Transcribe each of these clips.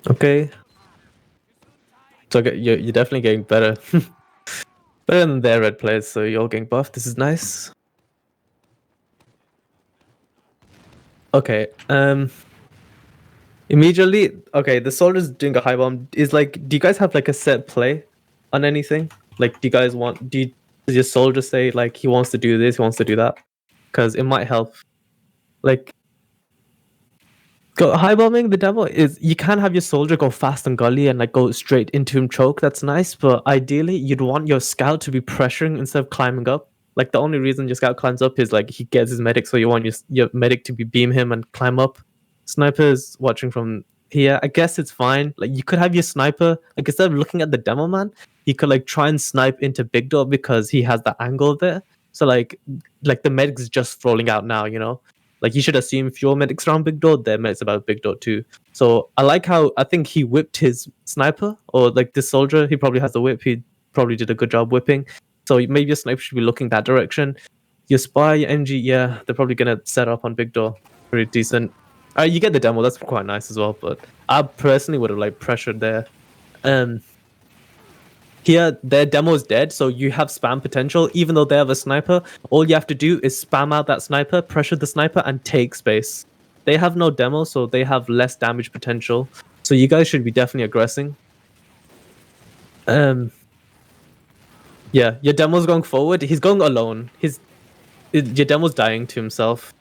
Okay. So you're definitely getting better. Better than their red players, so you're all getting buffed. This is nice. Okay. Immediately, okay, the soldier's doing a high bomb. Is like, do you guys have like a set play on anything? Like, do you guys want, does your soldier say like he wants to do this, he wants to do that? Because it might help. Like, go high bombing the devil is you can have your soldier go fast and gully and like go straight into him choke. That's nice, but ideally you'd want your scout to be pressuring instead of climbing up. Like the only reason your scout climbs up is like he gets his medic, so you want your medic to be beam him and climb up. Sniper's watching from here. I guess it's fine. Like you could have your sniper like instead of looking at the demo man, he could like try and snipe into big door because he has the angle there. So like the medic's just rolling out now, you know. Like you should assume if your medic's around big door, their medic's about big door too. So I like how I think he whipped his sniper or like this soldier. He probably has the whip. He probably did a good job whipping. So maybe your sniper should be looking that direction. Your spy, your NG, yeah, they're probably gonna set up on big door. Pretty decent. You get the demo. That's quite nice as well. But I personally would have like pressured there. Um, Here, their demo is dead, so you have spam potential. Even though they have a sniper, all you have to do is spam out that sniper, pressure the sniper, and take space. They have no demo, so they have less damage potential. So you guys should be definitely aggressing. Um, yeah, your demo's going forward. He's going alone. Your demo's dying to himself.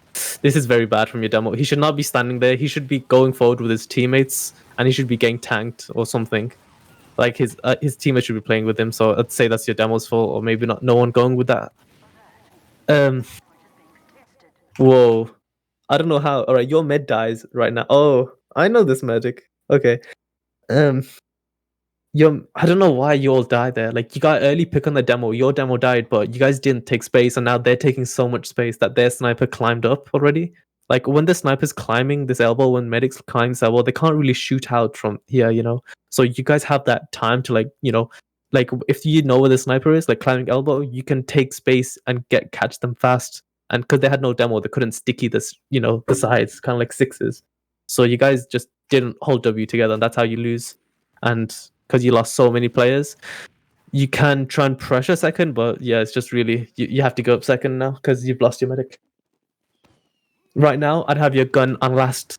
This is very bad from your demo. He should not be standing there. He should be going forward with his teammates, and he should be getting tanked or something. Like his teammates should be playing with him. So I'd say that's your demo's fault, or maybe not. No one going with that. Um. Whoa. I don't know how. All right, your med dies right now. Oh, I know this magic. Okay. Um. Your I don't know why you all died there. Like you got early pick on the demo. Your demo died, but you guys didn't take space, and now they're taking so much space that their sniper climbed up already. Like when the sniper's climbing this elbow, when medics climb this elbow, they can't really shoot out from here, you know. So you guys have that time to like, you know, like if you know where the sniper is, like climbing elbow, you can take space and catch them fast. And because they had no demo, they couldn't sticky this, you know, the sides, kind of like sixes. So you guys just didn't hold W together, and that's how you lose. And because you lost so many players, you can try and pressure second, but yeah, it's just really you have to go up second now because you've lost your medic. Right now, I'd have your gun on last.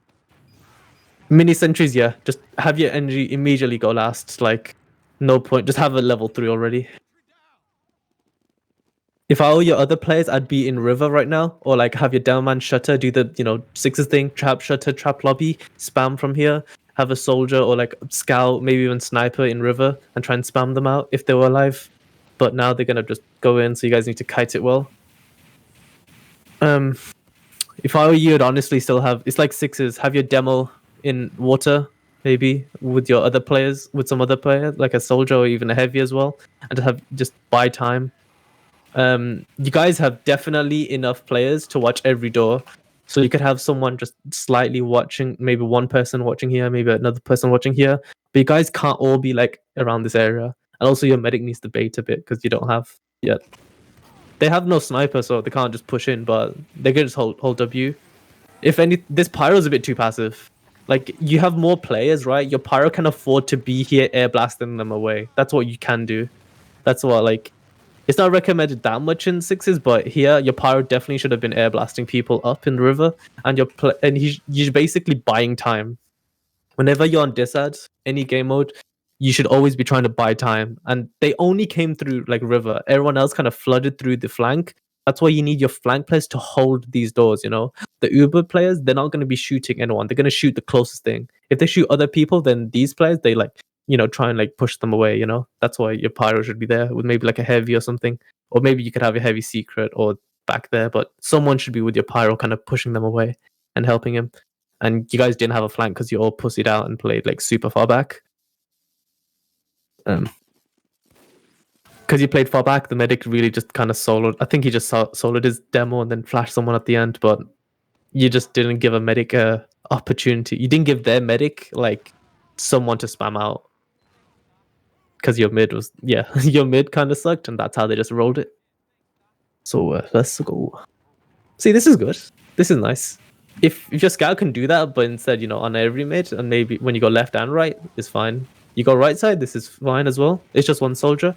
Mini sentries, yeah, just have your energy immediately go last. Like, no point. Just have a level 3 already. If I were your other players, I'd be in river right now, or like have your demo man shutter, do the sixes thing, trap shutter, trap lobby, spam from here. Have a soldier or like scout, maybe even sniper in river, and try and spam them out if they were alive. But now they're gonna just go in, so you guys need to kite it well. Um, if I were you, I'd honestly still have it's like sixes. Have your demo in water, maybe with your other players, with some other player, like a soldier or even a heavy as well, and just buy time. You guys have definitely enough players to watch every door. So you could have someone just slightly watching, maybe one person watching here, maybe another person watching here. But you guys can't all be like around this area. And also your medic needs to bait a bit because you don't have yet. They have no sniper, so they can't just push in, but they can just hold W. If any, this pyro's a bit too passive. Like you have more players, right? Your pyro can afford to be here air blasting them away. That's what you can do. That's what like it's not recommended that much in sixes, but here your pyro definitely should have been air blasting people up in the river, and you're basically buying time. Whenever you're on disad, any game mode, you should always be trying to buy time. And they only came through like river. Everyone else kind of flooded through the flank. That's why you need your flank players to hold these doors. You know, the Uber players, they're not going to be shooting anyone. They're going to shoot the closest thing. If they shoot other people, then these players they like try and like push them away. You know, that's why your pyro should be there with maybe like a heavy or something, or maybe you could have a heavy secret or back there. But someone should be with your pyro, kind of pushing them away and helping him. And you guys didn't have a flank because you all pussied out and played like super far back. Because you played far back, the medic really just kind of soloed. I think he just soloed his demo and then flashed someone at the end, but you just didn't give a medic a opportunity. You didn't give their medic like someone to spam out because your mid was your mid kind of sucked, and that's how they just rolled it. So let's go. See, this is good. This is nice. if your scout can do that, but instead, on every mid, and maybe when you go left and right, it's fine. You go right side, this is fine as well. It's just one soldier.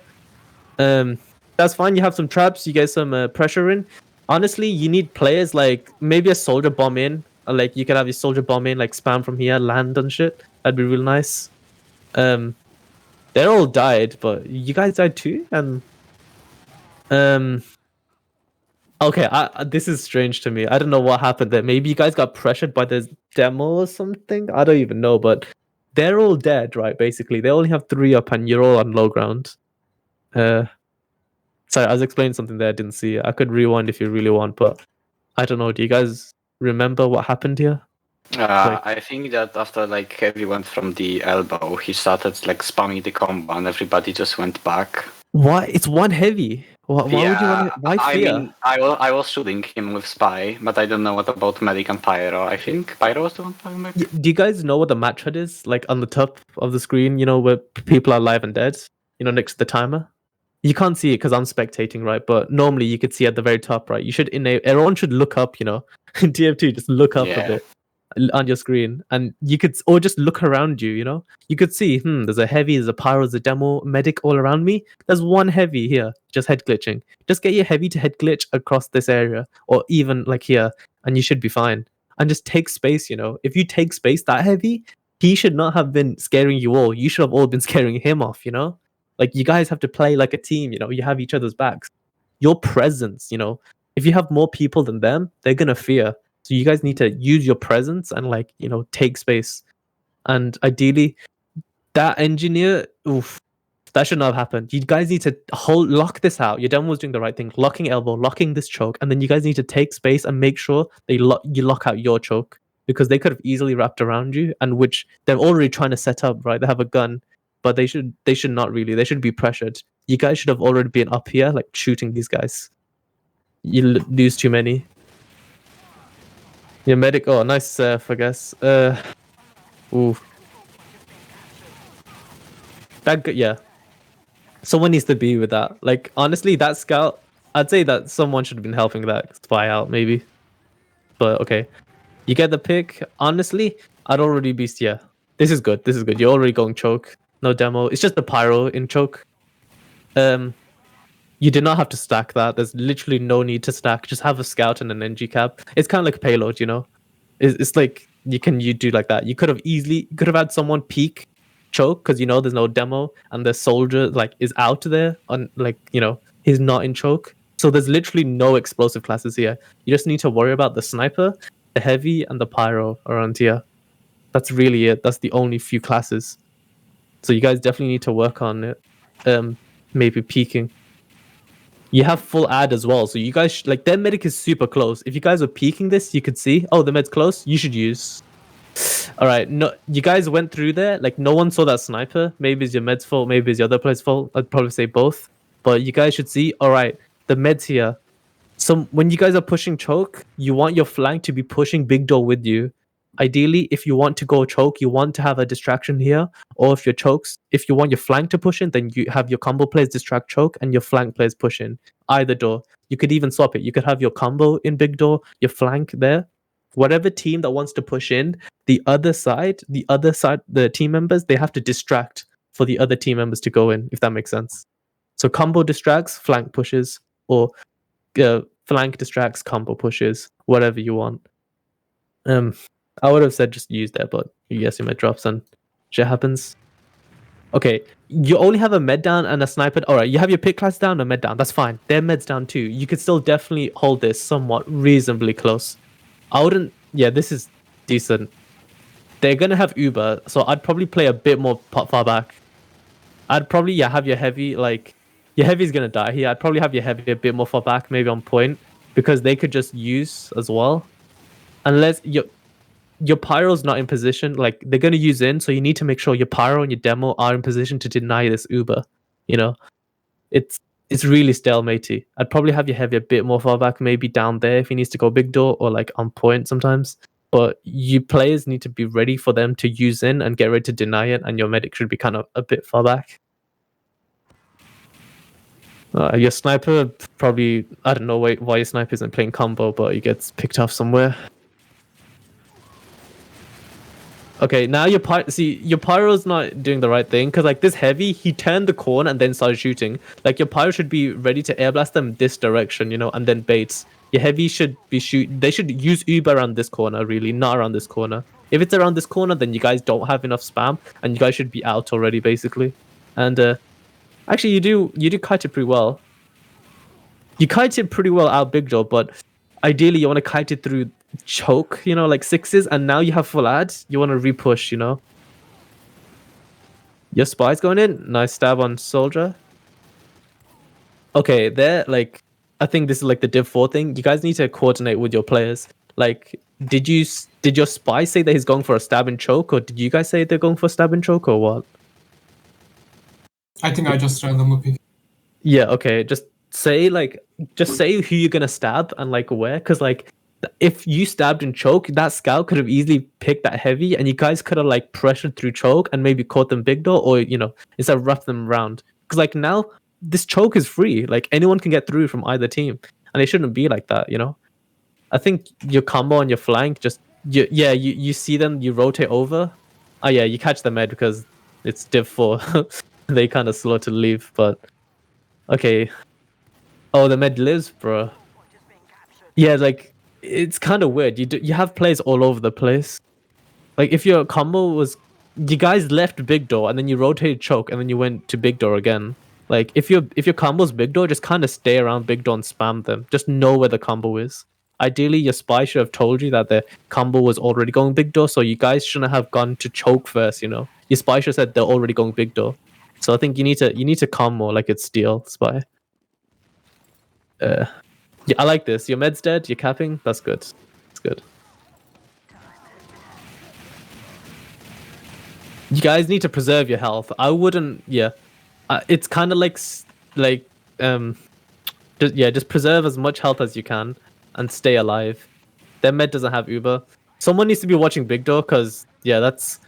That's fine. You have some traps. You get some pressure in. Honestly, you need players like maybe a soldier bomb in. Like you could have your soldier bomb in, like spam from here, land and shit. That'd be real nice. Um, they all died, but you guys died too, and um. Okay, this is strange to me. I don't know what happened there. Maybe you guys got pressured by the demo or something. I don't even know, but they're all dead, right? Basically, they only have 3 up, and you're all on low ground. Sorry, I was explaining something there. I didn't see. I could rewind if you really want, but I don't know. Do you guys remember what happened here? I think that after like Heavy went from the elbow, he started like spamming the combo, and everybody just went back. Why? It's one Heavy. Why would you want to? Why fear? I mean, I was shooting him with Spy, but I don't know what about Medic and Pyro. I think Pyro was the one playing Medic. Do you guys know what the match HUD is? Like on the top of the screen, where people are live and dead. Next to the timer. You can't see it because I'm spectating, right? But normally you could see at the very top, right? You should everyone should look up, in TF2, just look up a bit on your screen, and you could, or just look around you. You could see, there's a Heavy, there's a Pyro, there's a Demo, Medic all around me. There's one Heavy here, just head glitching. Just get your Heavy to head glitch across this area, or even like here, and you should be fine. And just take space. If you take space that Heavy, he should not have been scaring you all. You should have all been scaring him off. Like you guys have to play like a team. You have each other's backs. Your presence. If you have more people than them, they're gonna fear. So you guys need to use your presence and take space. And ideally, that engineer, that should not have happened. You guys need to lock this out. Your demo was doing the right thing, locking elbow, locking this choke, and then you guys need to take space and make sure you lock out your choke, because they could have easily wrapped around you, and which they're already trying to set up, right? They have a gun, but they should not really. They should be pressured. You guys should have already been up here, like shooting these guys. You lose too many. Your Medic, nice surf, I guess. Ooh. Yeah. Someone needs to be with that. Like, honestly, that scout, I'd say that someone should have been helping that spy out, maybe. But, okay. You get the pick. Honestly, I'd already be, yeah. This is good. You're already going choke. No demo. It's just the Pyro in choke. You did not have to stack that. There's literally no need to stack. Just have a scout and an NG cap. It's kind of like a payload, It's like you do like that. You could have had someone peek choke, because there's no demo, and the soldier is out there on he's not in choke. So there's literally no explosive classes here. You just need to worry about the sniper, the Heavy, and the Pyro around here. That's really it. That's the only few classes. So you guys definitely need to work on it. Maybe peeking. You have full ad as well, so you guys their Medic is super close. If you guys were peeking this, you could see, the med's close. You should use. All right, no, you guys went through there. No one saw that sniper. Maybe it's your med's fault. Maybe it's the other player's fault. I'd probably say both. But you guys should see. All right, the med's here. So when you guys are pushing choke, you want your flank to be pushing big door with you. Ideally, if you want to go choke, you want to have a distraction here. Or if you want your flank to push in, then you have your combo players distract choke and your flank players push in. Either door. You could even swap it. You could have your combo in big door, your flank there. Whatever team that wants to push in, the other side, the team members, they have to distract for the other team members to go in, if that makes sense. So combo distracts, flank pushes, or flank distracts, combo pushes, whatever you want. I would have said just use that, but yes, you med drops and shit happens. Okay, you only have a med down and a sniper. All right, you have your pick class down and a med down. That's fine. Their meds down too. You could still definitely hold this somewhat reasonably close. I wouldn't. Yeah, this is decent. They're gonna have Uber, so I'd probably play a bit more far back. I'd probably have your Heavy, your Heavy's gonna die here. I'd probably have your Heavy a bit more far back, maybe on point, because they could just use as well. Unless your Pyro's not in position, they're gonna use in, so you need to make sure your Pyro and your demo are in position to deny this Uber. It's really stalematey. I'd probably have your Heavy a bit more far back, maybe down there if he needs to go big door, or on point sometimes. But you players need to be ready for them to use in and get ready to deny it, and your Medic should be kind of a bit far back. Your sniper probably, I don't know why your sniper isn't playing combo, but he gets picked off somewhere. Okay, now your pyro's not doing the right thing because like this heavy, he turned the corner and then started shooting. Like your pyro should be ready to air blast them this direction, you know, and then baits. Your heavy should be shoot. They should use Uber around this corner, really, not around this corner. If it's around this corner, then you guys don't have enough spam, and you guys should be out already, basically. And actually, you do kite it pretty well. You kite it pretty well out big job, but ideally you want to kite it through choke, you know, like sixes, and now you have full ad. You want to repush, you know. Your spy's going in. Nice stab on soldier. Okay, they're like, I think this is like the Div 4 thing. You guys need to coordinate with your players. Like, did your spy say that he's going for a stab and choke, or did you guys say they're going for stab and choke, or what? I think I just randomly picked. Yeah, okay. Just say who you're gonna stab and like where, because like if you stabbed and choke, that scout could have easily picked that heavy, and you guys could have like pressured through choke and maybe caught them big door, or you know, instead of rough them around. Because like now this choke is free, like anyone can get through from either team, and it shouldn't be like that, you know. I think your combo on your flank, just you see them, you rotate over. Oh yeah, you catch the med because it's Div 4. They kind of slow to leave, but okay. Oh, the med lives, bro. Yeah, like it's kind of weird. You have players all over the place. Like if your combo was, you guys left big door and then you rotated choke and then you went to big door again. Like if your combo's big door, just kind of stay around big door and spam them. Just know where the combo is. Ideally, your spy should have told you that the combo was already going big door, so you guys shouldn't have gone to choke first. You know, your spy should have said they're already going big door. So I think you need to combo like it's steal spy. Yeah, I like this. Your med's dead. You're capping. That's good. That's good. You guys need to preserve your health. I wouldn't. Yeah, it's kind of like just preserve as much health as you can and stay alive. Their med doesn't have Uber. Someone needs to be watching big door because yeah, that's.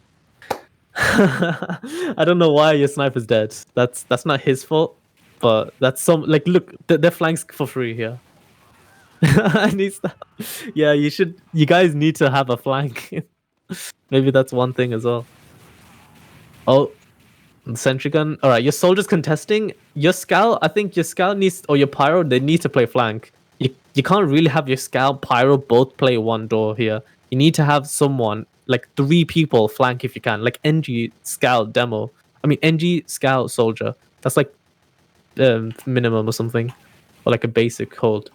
I don't know why your sniper's dead. That's not his fault, but that's some like look, their flanks for free here. I need stuff. Yeah, you should. You guys need to have a flank. Maybe that's one thing as well. Oh, the sentry gun. All right, your soldiers contesting. Your scout. I think your scout needs, or your pyro. They need to play flank. You can't really have your scout pyro both play one door here. You need to have someone like 3 people flank if you can. Like NG scout demo. I mean NG scout soldier. That's like minimum or something, or like a basic hold.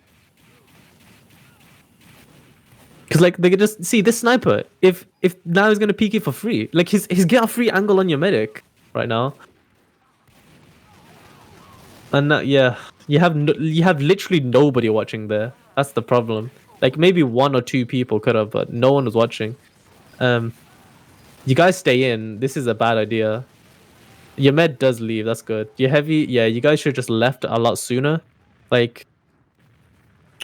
Because like they could just see this sniper. If now he's gonna peek it for free, like he's got a free angle on your medic right now. And yeah, you have literally nobody watching there. That's the problem. Like maybe 1 or 2 people could have, but no one was watching. You guys stay in. This is a bad idea. Your med does leave. That's good. Your heavy, yeah, you guys should just left a lot sooner. Like.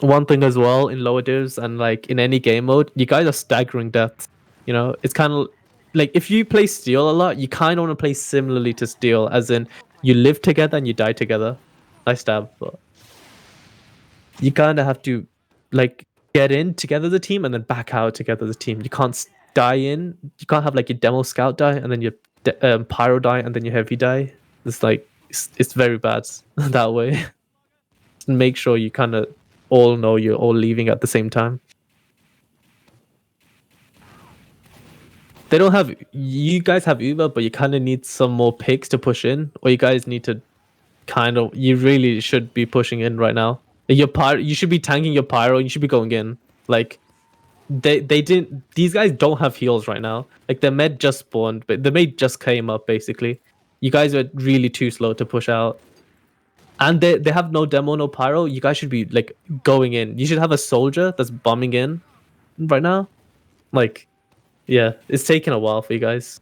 One thing as well in lower divs and like in any game mode, you guys are staggering deaths. You know, it's kind of like if you play Steel a lot, you kind of want to play similarly to Steel, as in you live together and you die together. Nice stab, but you kind of have to like get in together as a team and then back out together as a team. You can't die in. You can't have like your demo scout die and then your pyro die and then your heavy die. It's like it's very bad that way. Make sure you kind of all know you're all leaving at the same time. They don't have, you guys have Uber, but you kind of need some more picks to push in, or you guys need to kind of, you really should be pushing in right now. Your pyro, you should be tanking your pyro, you should be going in. Like they didn't, these guys don't have heals right now. Like their med just spawned, but the med just came up basically. You guys are really too slow to push out. And they have no demo, no pyro. You guys should be like going in. You should have a soldier that's bombing in right now. Like, yeah, it's taking a while for you guys.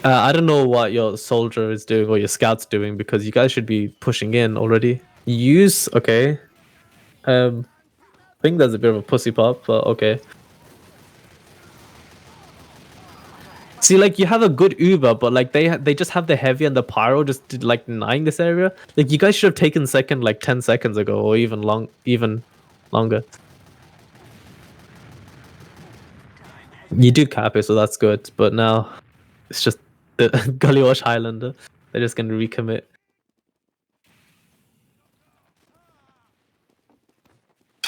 I don't know what your soldier is doing or your scout's doing because you guys should be pushing in already. Use, okay. I think that's a bit of a pussy pop, but okay. See, like you have a good Uber, but like they just have the heavy and the pyro just like denying this area. Like you guys should have taken second like 10 seconds ago, or even longer. You do cap it, so that's good. But now it's just the Gully Wash Highlander. They're just gonna recommit.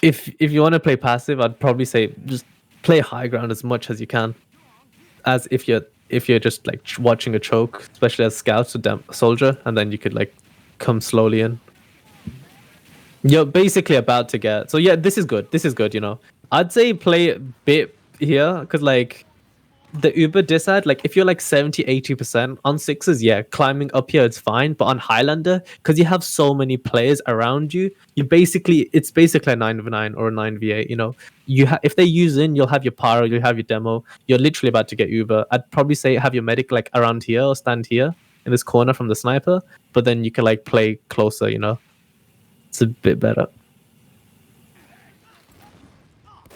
If you want to play passive, I'd probably say just play high ground as much as you can. As if you're just like watching a choke, especially as scouts or soldier, and then you could like come slowly in. You're basically about to get. So yeah, this is good. This is good. You know, I'd say play a bit here because like the Uber disad, like if you're like 70-80% on sixes, yeah, climbing up here it's fine. But on Highlander, because you have so many players around you, it's basically a 9v9 or a 9v8. You know, if they use in, you'll have your pyro, you'll have your demo. You're literally about to get Uber. I'd probably say have your medic like around here or stand here in this corner from the sniper. But then you can like play closer. You know, it's a bit better.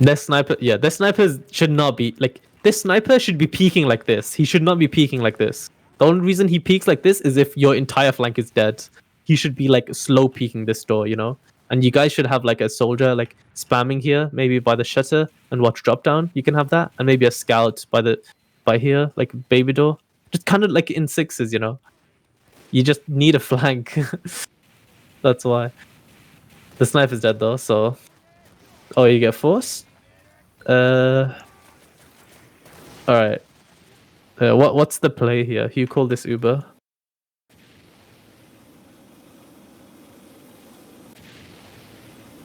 Their snipers should not be like. This sniper should be peeking like this. He should not be peeking like this. The only reason he peeks like this is if your entire flank is dead. He should be like slow peeking this door, you know? And you guys should have like a soldier like spamming here, maybe by the shutter and watch drop down. You can have that. And maybe a scout by here, like baby door. Just kind of like in sixes, you know? You just need a flank. That's why. The sniper's dead though, so... Oh, you get forced? Alright. What's the play here? You call this Uber?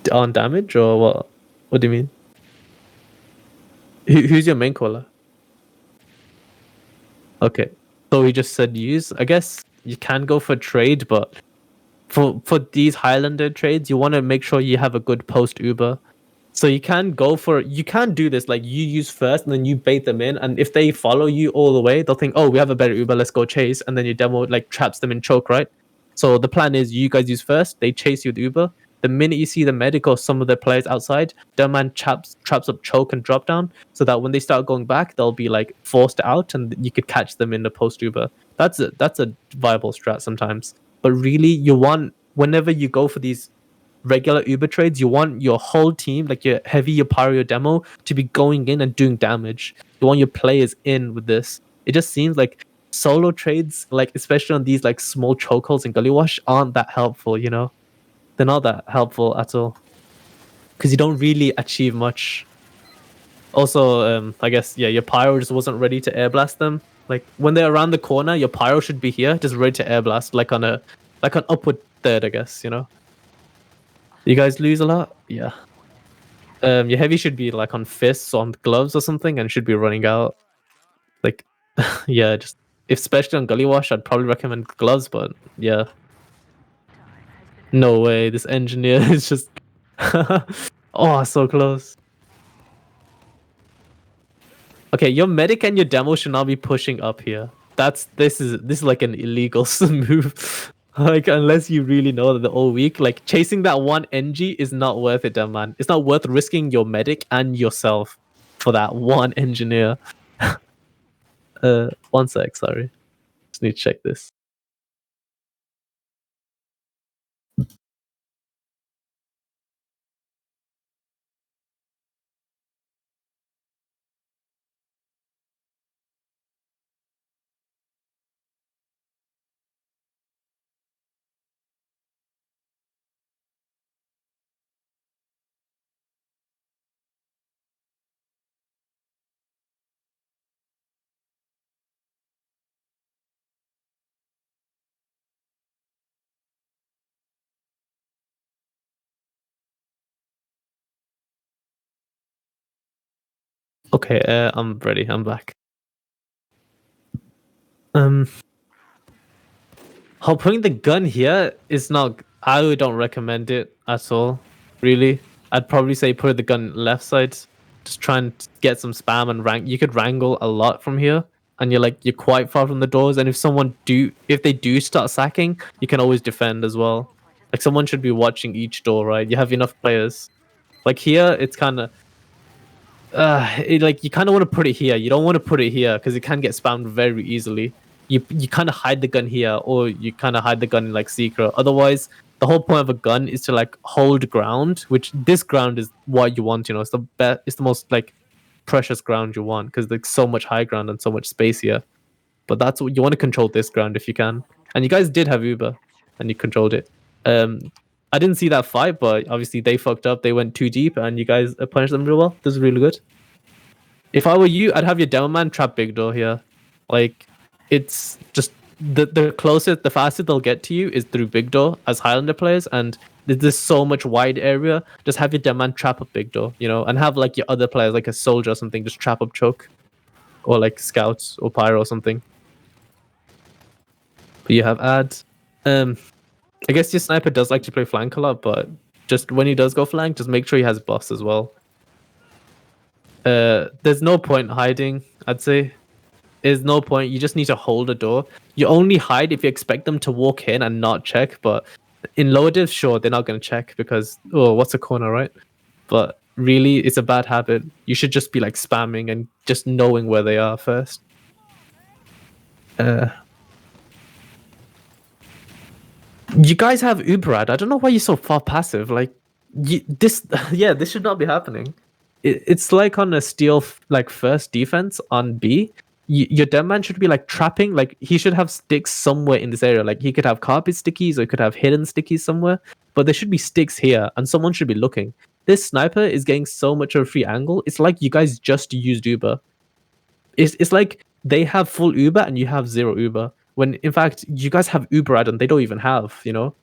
On damage or what? What do you mean? Who's your main caller? Okay. So he just said use. I guess you can go for trade, but for these Highlander trades, you want to make sure you have a good post Uber. So you can do this, like you use first and then you bait them in, and if they follow you all the way, they'll think, oh, we have a better Uber, let's go chase, and then your demo like traps them in choke, right? So the plan is you guys use first, they chase you with Uber. The minute you see the medic or some of the players outside, Derman traps up choke and drop down, so that when they start going back, they'll be like forced out, and you could catch them in the post Uber. That's a viable strat sometimes. But really, you want, whenever you go for these regular Uber trades, you want your whole team, like your heavy, your pyro, your demo, to be going in and doing damage. You want your players in with this. It just seems like solo trades, like especially on these like small chokeholds in Gully Wash, aren't that helpful, you know? They're not that helpful at all. Because you don't really achieve much. Also, I guess, yeah, your pyro just wasn't ready to air blast them. Like when they're around the corner, your pyro should be here, just ready to air blast, like on an upward third, I guess, you know? You guys lose a lot? Yeah. Your heavy should be like on fists or on gloves or something and should be running out. Like, yeah, just especially on Gully Wash, I'd probably recommend gloves, but yeah. No way, this engineer is just... Oh, so close. Okay, your medic and your demo should not be pushing up here. This is like an illegal move. Like, unless you really know that they're all weak, like chasing that one NG is not worth it, damn man. It's not worth risking your medic and yourself for that one engineer. 1 sec, sorry. Just need to check this. Okay, I'm ready. I'm back. Putting the gun here is not... I don't recommend it at all, really. I'd probably say put the gun left side. Just try and get some spam and rank. You could wrangle a lot from here, and you're quite far from the doors. And if they do start sacking, you can always defend as well. Like someone should be watching each door, right? You have enough players. Like here, it's kind of... like you kind of want to put it here. You don't want to put it here because it can get spammed very easily. You kind of hide the gun here, or you kind of hide the gun in like secret. Otherwise, the whole point of a gun is to like hold ground, which this ground is what you want. You know, it's the best. It's the most like precious ground you want because there's so much high ground and so much space here. But that's what you want to control this ground if you can. And you guys did have Uber, and you controlled it. I didn't see that fight, but obviously they fucked up. They went too deep, and you guys punished them real well. This is really good. If I were you, I'd have your demo man trap big door here. Like, it's just the closest, the fastest they'll get to you is through big door as Highlander players, and there's so much wide area. Just have your demo man trap up big door, you know, and have like your other players, like a soldier or something, just trap up choke, or like scouts or pyro or something. But you have ads. I guess your sniper does like to play flank a lot, but just when he does go flank, just make sure he has boss as well. There's no point hiding, I'd say. There's no point. You just need to hold a door. You only hide if you expect them to walk in and not check. But in lower div, sure, they're not going to check because, oh, what's a corner, right? But really, it's a bad habit. You should just be like spamming and just knowing where they are first. You guys have Uberad. I don't know why you're so far passive. Like, this should not be happening. It's like on a steal, like first defense on B. Your dead man should be like trapping. Like he should have sticks somewhere in this area. Like he could have carpet stickies or he could have hidden stickies somewhere. But there should be sticks here, and someone should be looking. This sniper is getting so much of a free angle. It's like you guys just used Uber. It's like they have full Uber and you have zero Uber. When in fact you guys have Uber and they don't even have, you know?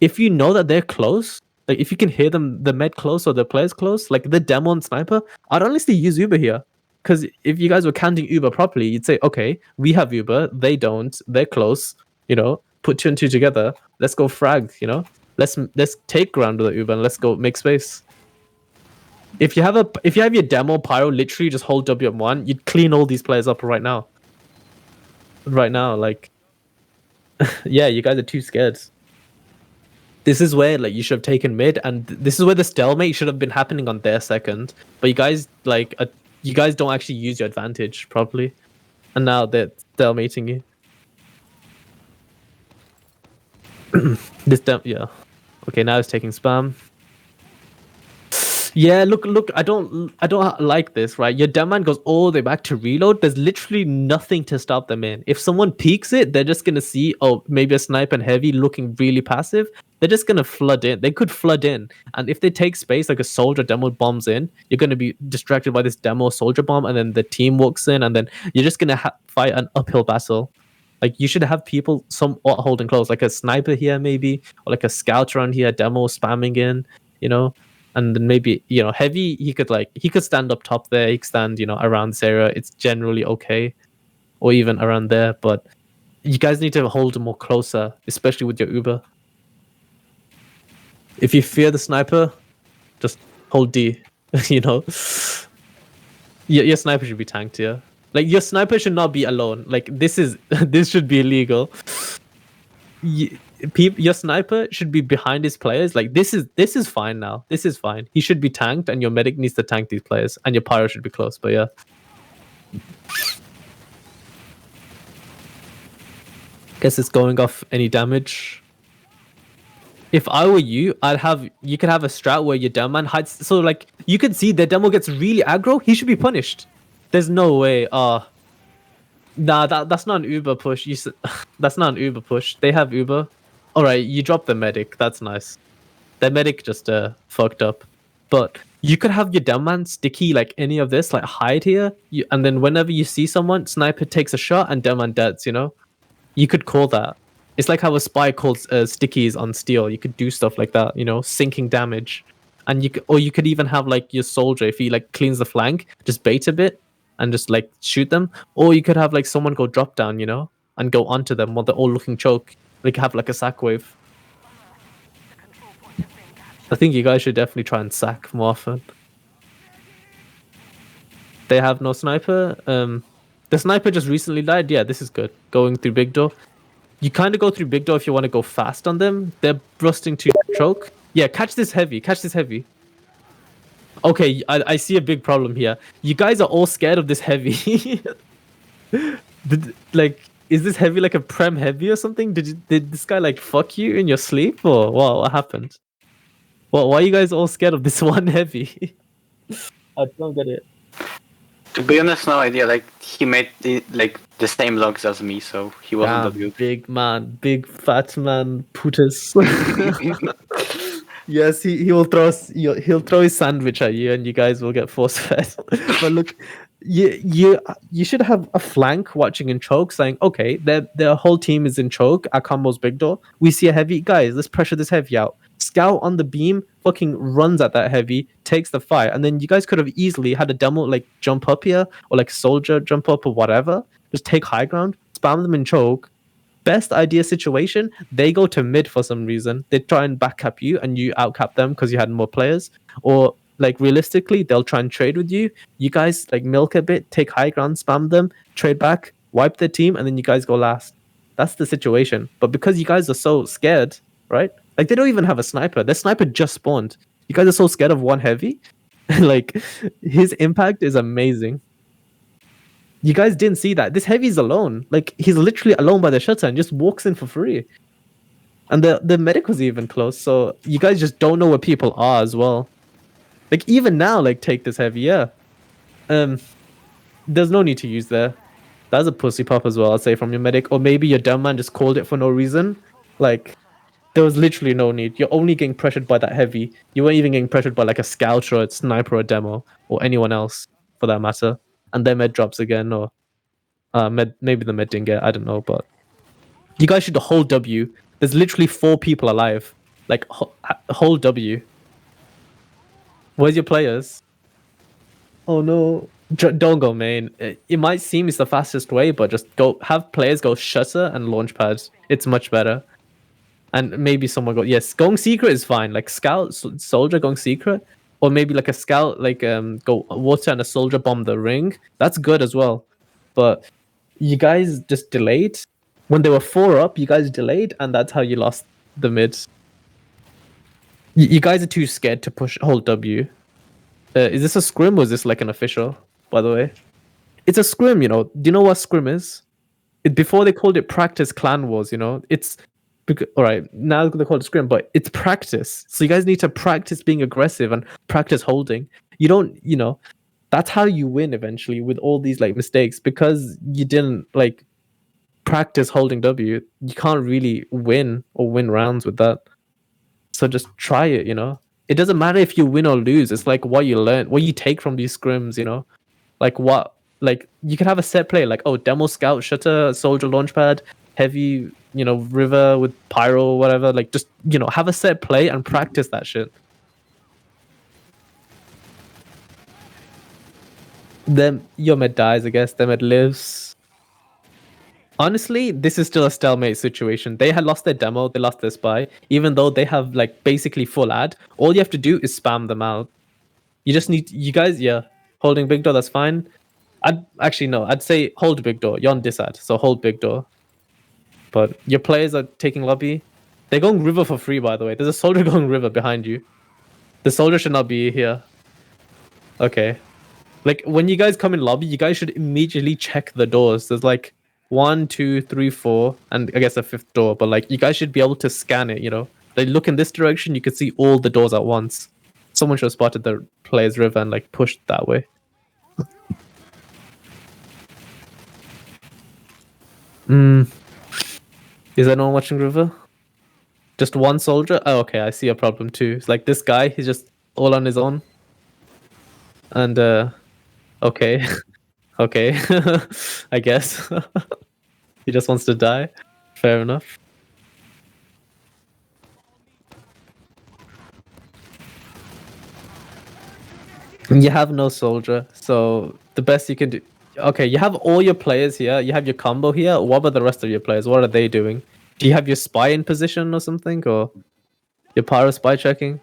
If you know that they're close, like if you can hear them, the med close or the players close, like the demo and sniper, I'd honestly use Uber here. Because if you guys were counting Uber properly, you'd say, okay, we have Uber, they don't, they're close, you know, put 2 and 2 together, let's go frag, you know? Let's take ground with the Uber and let's go make space. If you have your demo pyro, literally just hold WM1, you'd clean all these players up right now. Right now, like yeah, you guys are too scared. This is where like you should have taken mid, and this is where the stalemate should have been happening on their second. But you guys like you guys don't actually use your advantage properly, and now they're stalemating you. Yeah. Okay, now it's taking spam. Yeah, look, I don't like this, right? Your demo man goes all the way back to reload. There's literally nothing to stop them in. If someone peeks it, they're just gonna see, oh, maybe a sniper and heavy looking really passive. They're just gonna flood in. They could flood in, and if they take space, like a soldier demo bombs in, you're gonna be distracted by this demo soldier bomb, and then the team walks in, and then you're just gonna fight an uphill battle. Like you should have people somewhat holding close, like a sniper here maybe, or like a scout around here, demo spamming in, you know. And then maybe, you know, heavy, he could stand up top there, he could stand, you know, around this area. It's generally okay. Or even around there. But you guys need to hold more closer, especially with your Uber. If you fear the sniper, just hold D, you know. Your sniper should be tanked here. Like, your sniper should not be alone. Like, this should be illegal. Your sniper should be behind his players. Like this is fine now. This is fine. He should be tanked, and your medic needs to tank these players, and your pyro should be close. But yeah, guess it's going off any damage. If I were you, you could have a strat where your demo man hides. So like you can see the demo gets really aggro. He should be punished. There's no way. Nah, that's not an Uber push. That's not an Uber push. They have Uber. All right, you dropped the medic. That's nice. The medic just fucked up. But you could have your demo man sticky like any of this, like hide here, and then whenever you see someone, sniper takes a shot and demo man deads. You know, you could call that. It's like how a spy calls stickies on steel. You could do stuff like that. You know, sinking damage, and you could even have like your soldier, if he like cleans the flank, just bait a bit and just like shoot them. Or you could have like someone go drop down, you know, and go onto them while they're all looking choke. Like have like a sack wave. I think you guys should definitely try and sack more often. They have no sniper. The sniper just recently died. Yeah, this is good. Going through big door. You kind of go through big door if you want to go fast on them. They're busting to choke. Yeah, catch this heavy. Catch this heavy. Okay, I see a big problem here. You guys are all scared of this heavy. Like, is this heavy like a prem heavy or something? Did this guy like fuck you in your sleep or what happened? Why are you guys all scared of this one heavy? I don't get it. To be honest, no idea. Like he made the same logs as me, so he wasn't Damn, W. big man, big fat man, putus. Yes, he'll throw his sandwich at you, and you guys will get force fed. But look, you should have a flank watching in choke, saying, okay, their whole team is in choke. Our combo's big door. We see a heavy, guys. Let's pressure this heavy out. Scout on the beam, fucking runs at that heavy, takes the fight, and then you guys could have easily had a demo like jump up here or like soldier jump up or whatever. Just take high ground, spam them in choke. Best idea situation, they go to mid for some reason. They try and backcap you and you outcap them because you had more players. Or like realistically, they'll try and trade with you. You guys like milk a bit, take high ground, spam them, trade back, wipe their team, and then you guys go last. That's the situation. But because you guys are so scared, right? Like they don't even have a sniper. Their sniper just spawned. You guys are so scared of one heavy. Like his impact is amazing. You guys didn't see that. This heavy's alone. Like he's literally alone by the shutter and just walks in for free. And the medic was even close. So you guys just don't know where people are as well. Like even now, like take this heavy, yeah. There's no need to use there. That's a pussy pop as well, I'd say, from your medic. Or maybe your dumb man just called it for no reason. Like there was literally no need. You're only getting pressured by that heavy. You weren't even getting pressured by like a scout or a sniper or a demo or anyone else for that matter. And then med drops again, or maybe the med didn't get, I don't know, but you guys should hold W. There's literally 4 people alive. Like hold W. Where's your players? Oh no. Don't go main. It might seem it's the fastest way, but just go have players go shutter and launch pads. It's much better. And maybe someone go, yes, going secret is fine. Like scout, soldier going secret. Or maybe like a scout, like go water and a soldier bomb the ring. That's good as well. But you guys just delayed. When they were 4 up, you guys delayed, and that's how you lost the mid. You guys are too scared to push hold W. Is this a scrim or is this like an official, by the way? It's a scrim, you know. Do you know what scrim is? Before they called it practice clan wars, you know. It's all right, now they call it scrim, but it's practice. So you guys need to practice being aggressive and practice holding. You don't, you know, that's how you win eventually with all these like mistakes, because you didn't like practice holding W. You can't really win or win rounds with that. So just try it, you know. It doesn't matter if you win or lose. It's like what you learn, what you take from these scrims, you know. Like what, like you can have a set play, like oh, demo scout, shutter, soldier launchpad, heavy, you know, river with pyro or whatever. Like just, you know, have a set play and practice that shit. Then your med dies, I guess. Their med lives. Honestly, this is still a stalemate situation. They had lost their demo, they lost their spy, even though they have like basically full ad. All you have to do is spam them out. You just need, you guys, yeah, holding big door, that's fine. I'd actually no, I'd say hold big door. You're on disad, so hold big door. But your players are taking lobby. They're going river for free, by the way. There's a soldier going river behind you. The soldier should not be here. Okay. Like when you guys come in lobby, you guys should immediately check the doors. There's like 1, 2, 3, 4, and I guess a 5th door. But like you guys should be able to scan it. You know, they look in this direction, you can see all the doors at once. Someone should have spotted the player's river and like pushed that way. Is anyone watching river? Just one soldier? Oh, okay, I see a problem too. It's like this guy, he's just all on his own. And okay. Okay. I guess. He just wants to die. Fair enough. You have no soldier, so the best you can do. Okay, you have all your players here. You have your combo here. What about the rest of your players? What are they doing? Do you have your spy in position or something, or your pyro spy checking?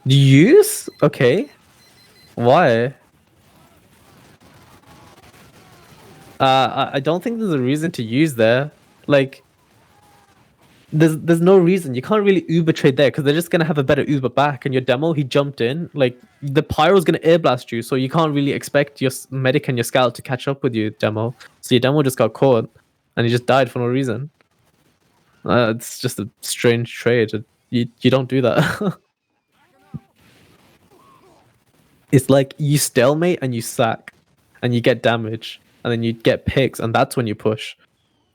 Do you use? Okay. Why? I don't think there's a reason to use there. Like, there's no reason you can't really Uber trade there because they're just gonna have a better Uber back. And your demo, he jumped in, like the pyro's gonna air blast you, so you can't really expect your medic and your scout to catch up with you, demo. So your demo just got caught, and he just died for no reason. It's just a strange trade. You don't do that. It's like you stalemate and you sack, and you get damage, and then you get picks, and that's when you push.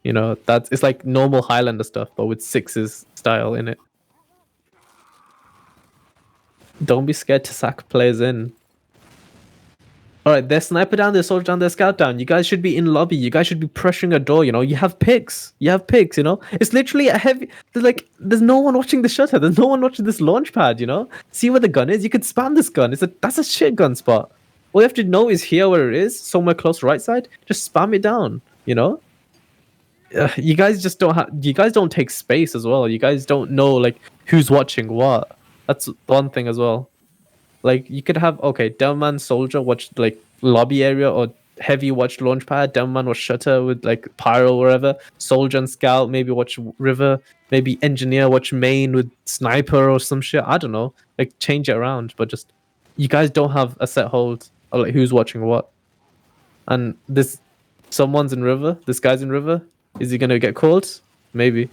You know, it's like normal Highlander stuff, but with sixes style in it. Don't be scared to sack players in. Alright, there's sniper down, there's soldier down, there's scout down. You guys should be in lobby. You guys should be pressuring a door, you know. You have picks. You know. It's literally a heavy... There's no one watching the shutter. There's no one watching this launch pad, you know. See where the gun is? You could spam this gun. That's a shit gun spot. All you have to know is here where it is, somewhere close right side. Just spam it down, you know. You guys just don't have... You guys don't take space as well. You guys don't know, like, who's watching what. That's one thing as well. Like, you could have, okay, Demoman Soldier watch, like, lobby area, or Heavy watch Launchpad, Demoman watch Shutter with, like, Pyro or wherever, Soldier and Scout maybe watch River, maybe Engineer watch Main with Sniper or some shit, I don't know. Like, change it around, but just, you guys don't have a set hold of, like, who's watching what. And someone's in River, this guy's in River, is he gonna get called? Maybe.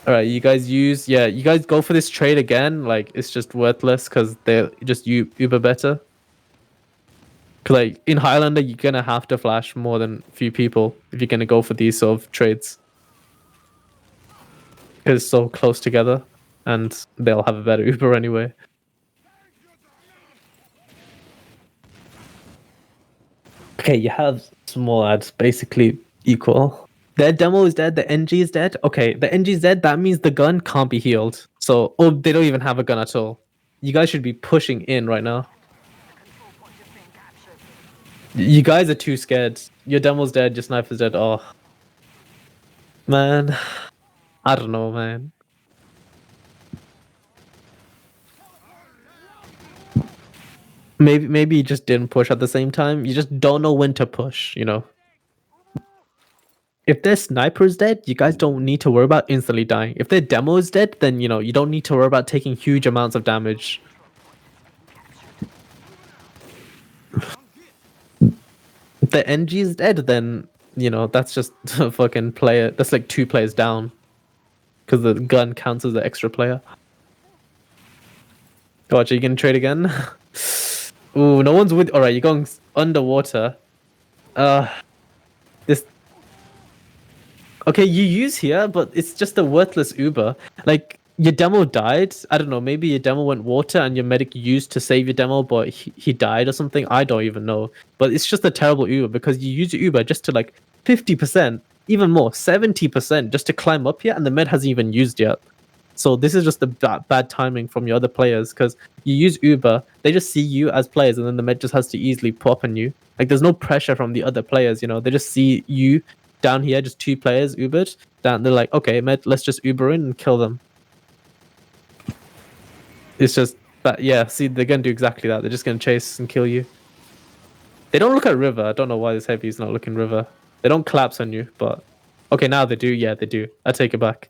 Alright, you guys you guys go for this trade again, like, it's just worthless because they're just uber better. Because, like, in Highlander, you're gonna have to flash more than a few people if you're gonna go for these sort of trades. Because it's so close together, and they'll have a better Uber anyway. Okay, you have small ads basically equal. Their demo is dead, the NG is dead. Okay, the NG is dead, that means the gun can't be healed. So, or they don't even have a gun at all. You guys should be pushing in right now. You guys are too scared. Your demo's dead, your sniper's dead. Oh. Man. I don't know, man. Maybe you just didn't push at the same time. You just don't know when to push, you know. If their sniper is dead, you guys don't need to worry about instantly dying. If their demo is dead, then, you know, you don't need to worry about taking huge amounts of damage. If the NG is dead, then, you know, that's just a fucking player. That's like 2 players down. Because the gun counts as the extra player. Gotcha, you gonna trade again? Ooh, no one's with... Alright, you're going underwater. This... Okay, you use here, but it's just a worthless Uber. Like, your demo died. I don't know, maybe your demo went water and your medic used to save your demo, but he died or something. I don't even know. But it's just a terrible Uber because you use your Uber just to, like, 50%, even more, 70% just to climb up here, and the med hasn't even used yet. So this is just a bad timing from your other players, because you use Uber, they just see you as players, and then the med just has to easily pop on you. Like, there's no pressure from the other players, you know. They just see you down here, just 2 players Ubered. Down, they're like, okay, med, let's just Uber in and kill them. It's just that, yeah, see, they're going to do exactly that. They're just going to chase and kill you. They don't look at River. I don't know why this Heavy is not looking River. They don't collapse on you, but... Okay, now they do. Yeah, they do. I take it back.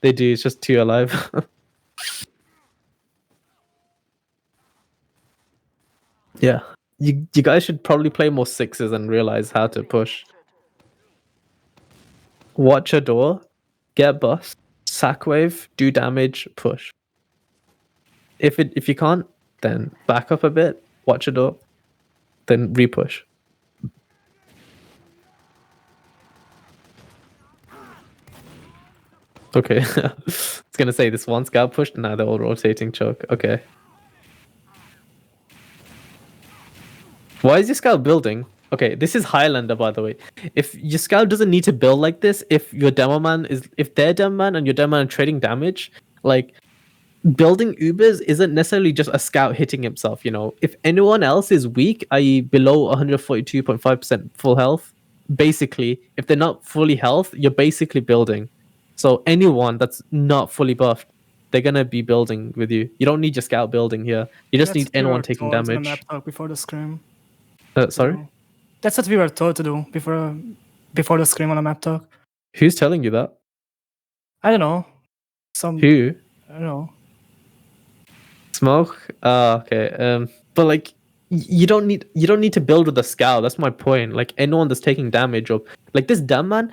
They do. It's just 2 alive. Yeah. You guys should probably play more 6s and realize how to push. Watch a door, get bust, sack wave, do damage, push. If you can't, then back up a bit, watch a door, then repush. Okay. I was gonna say this one scout pushed, now they're all rotating choke. Okay. Why is your scout building? Okay, this is Highlander, by the way. If your scout doesn't need to build like this, if their demo man and your demo man are trading damage, like, building Ubers isn't necessarily just a scout hitting himself, you know. If anyone else is weak, i.e. below 142.5% full health, basically, if they're not fully health, you're basically building. So anyone that's not fully buffed, they're gonna be building with you. You don't need your scout building here. You just need anyone taking damage. Map talk before the scrim. Sorry? That's what we were told to do before the scrim on a map talk. Who's telling you that? I don't know. Some Who? I don't know. Smoke? Okay. But like you don't need to build with a scout. That's my point. Like anyone that's taking damage or like this damn man,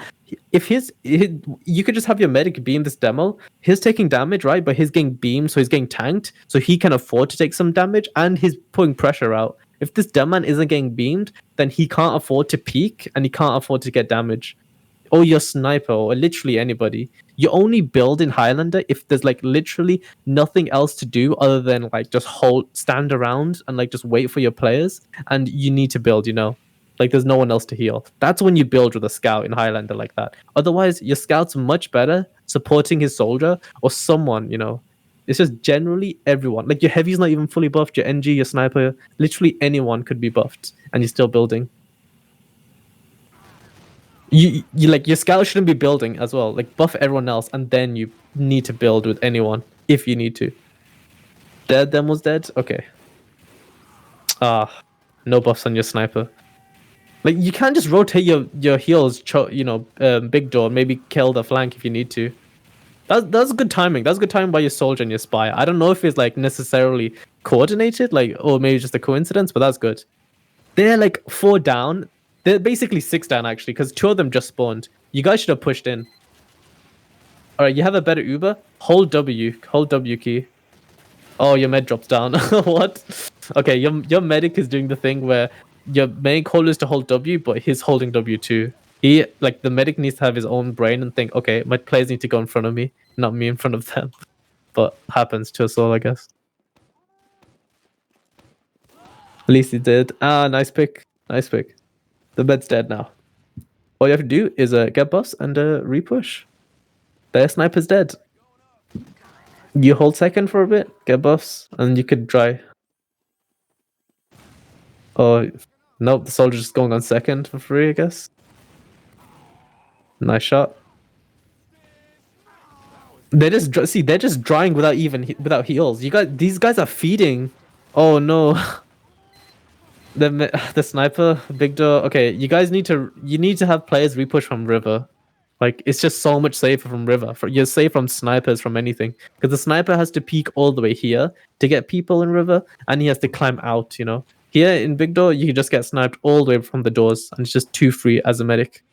if you could just have your medic beam this demo. He's taking damage, right? But he's getting beamed, so he's getting tanked, so he can afford to take some damage, and he's putting pressure out. If this dumb man isn't getting beamed, then he can't afford to peek and he can't afford to get damage. Or your sniper, or literally anybody. You only build in Highlander if there's like literally nothing else to do other than like just stand around and like just wait for your players, and you need to build, like there's no one else to heal. That's when you build with a scout in Highlander like that. Otherwise, your scout's much better supporting his soldier or someone, It's just generally everyone. Like your heavy's not even fully buffed, your NG, your sniper, literally anyone could be buffed and you're still building. You like your scout shouldn't be building as well. Like buff everyone else and then you need to build with anyone if you need to. Dead, demo's dead? Okay. No buffs on your sniper. Like you can't just rotate your heals, big door, maybe kill the flank if you need to. That's good timing. That's good timing by your soldier and your spy. I don't know if it's like necessarily coordinated, like or maybe just a coincidence, but that's good. They're like 4 down. They're basically 6 down actually, because 2 of them just spawned. You guys should have pushed in. Alright, you have a better Uber. Hold W key. Oh, your med drops down. What? Okay, your medic is doing the thing where your main call is to hold W, but he's holding W too. He like the medic needs to have his own brain and think, okay, my players need to go in front of me, not me in front of them. But happens to us all, I guess. At least he did. Nice pick. Nice pick. The bed's dead now. All you have to do is get buffs and repush. Their sniper's dead. You hold second for a bit, get buffs, and you could dry. Oh, nope, the soldier's just going on second for free, I guess. Nice shot. They're just drying without heals. These guys are feeding. Oh no. The sniper, big door. Okay, you need to have players repush from river. Like it's just so much safer from river. You're safe from snipers, from anything, because the sniper has to peek all the way here to get people in river, and he has to climb out. Here in big door, you can just get sniped all the way from the doors, and it's just too free as a medic.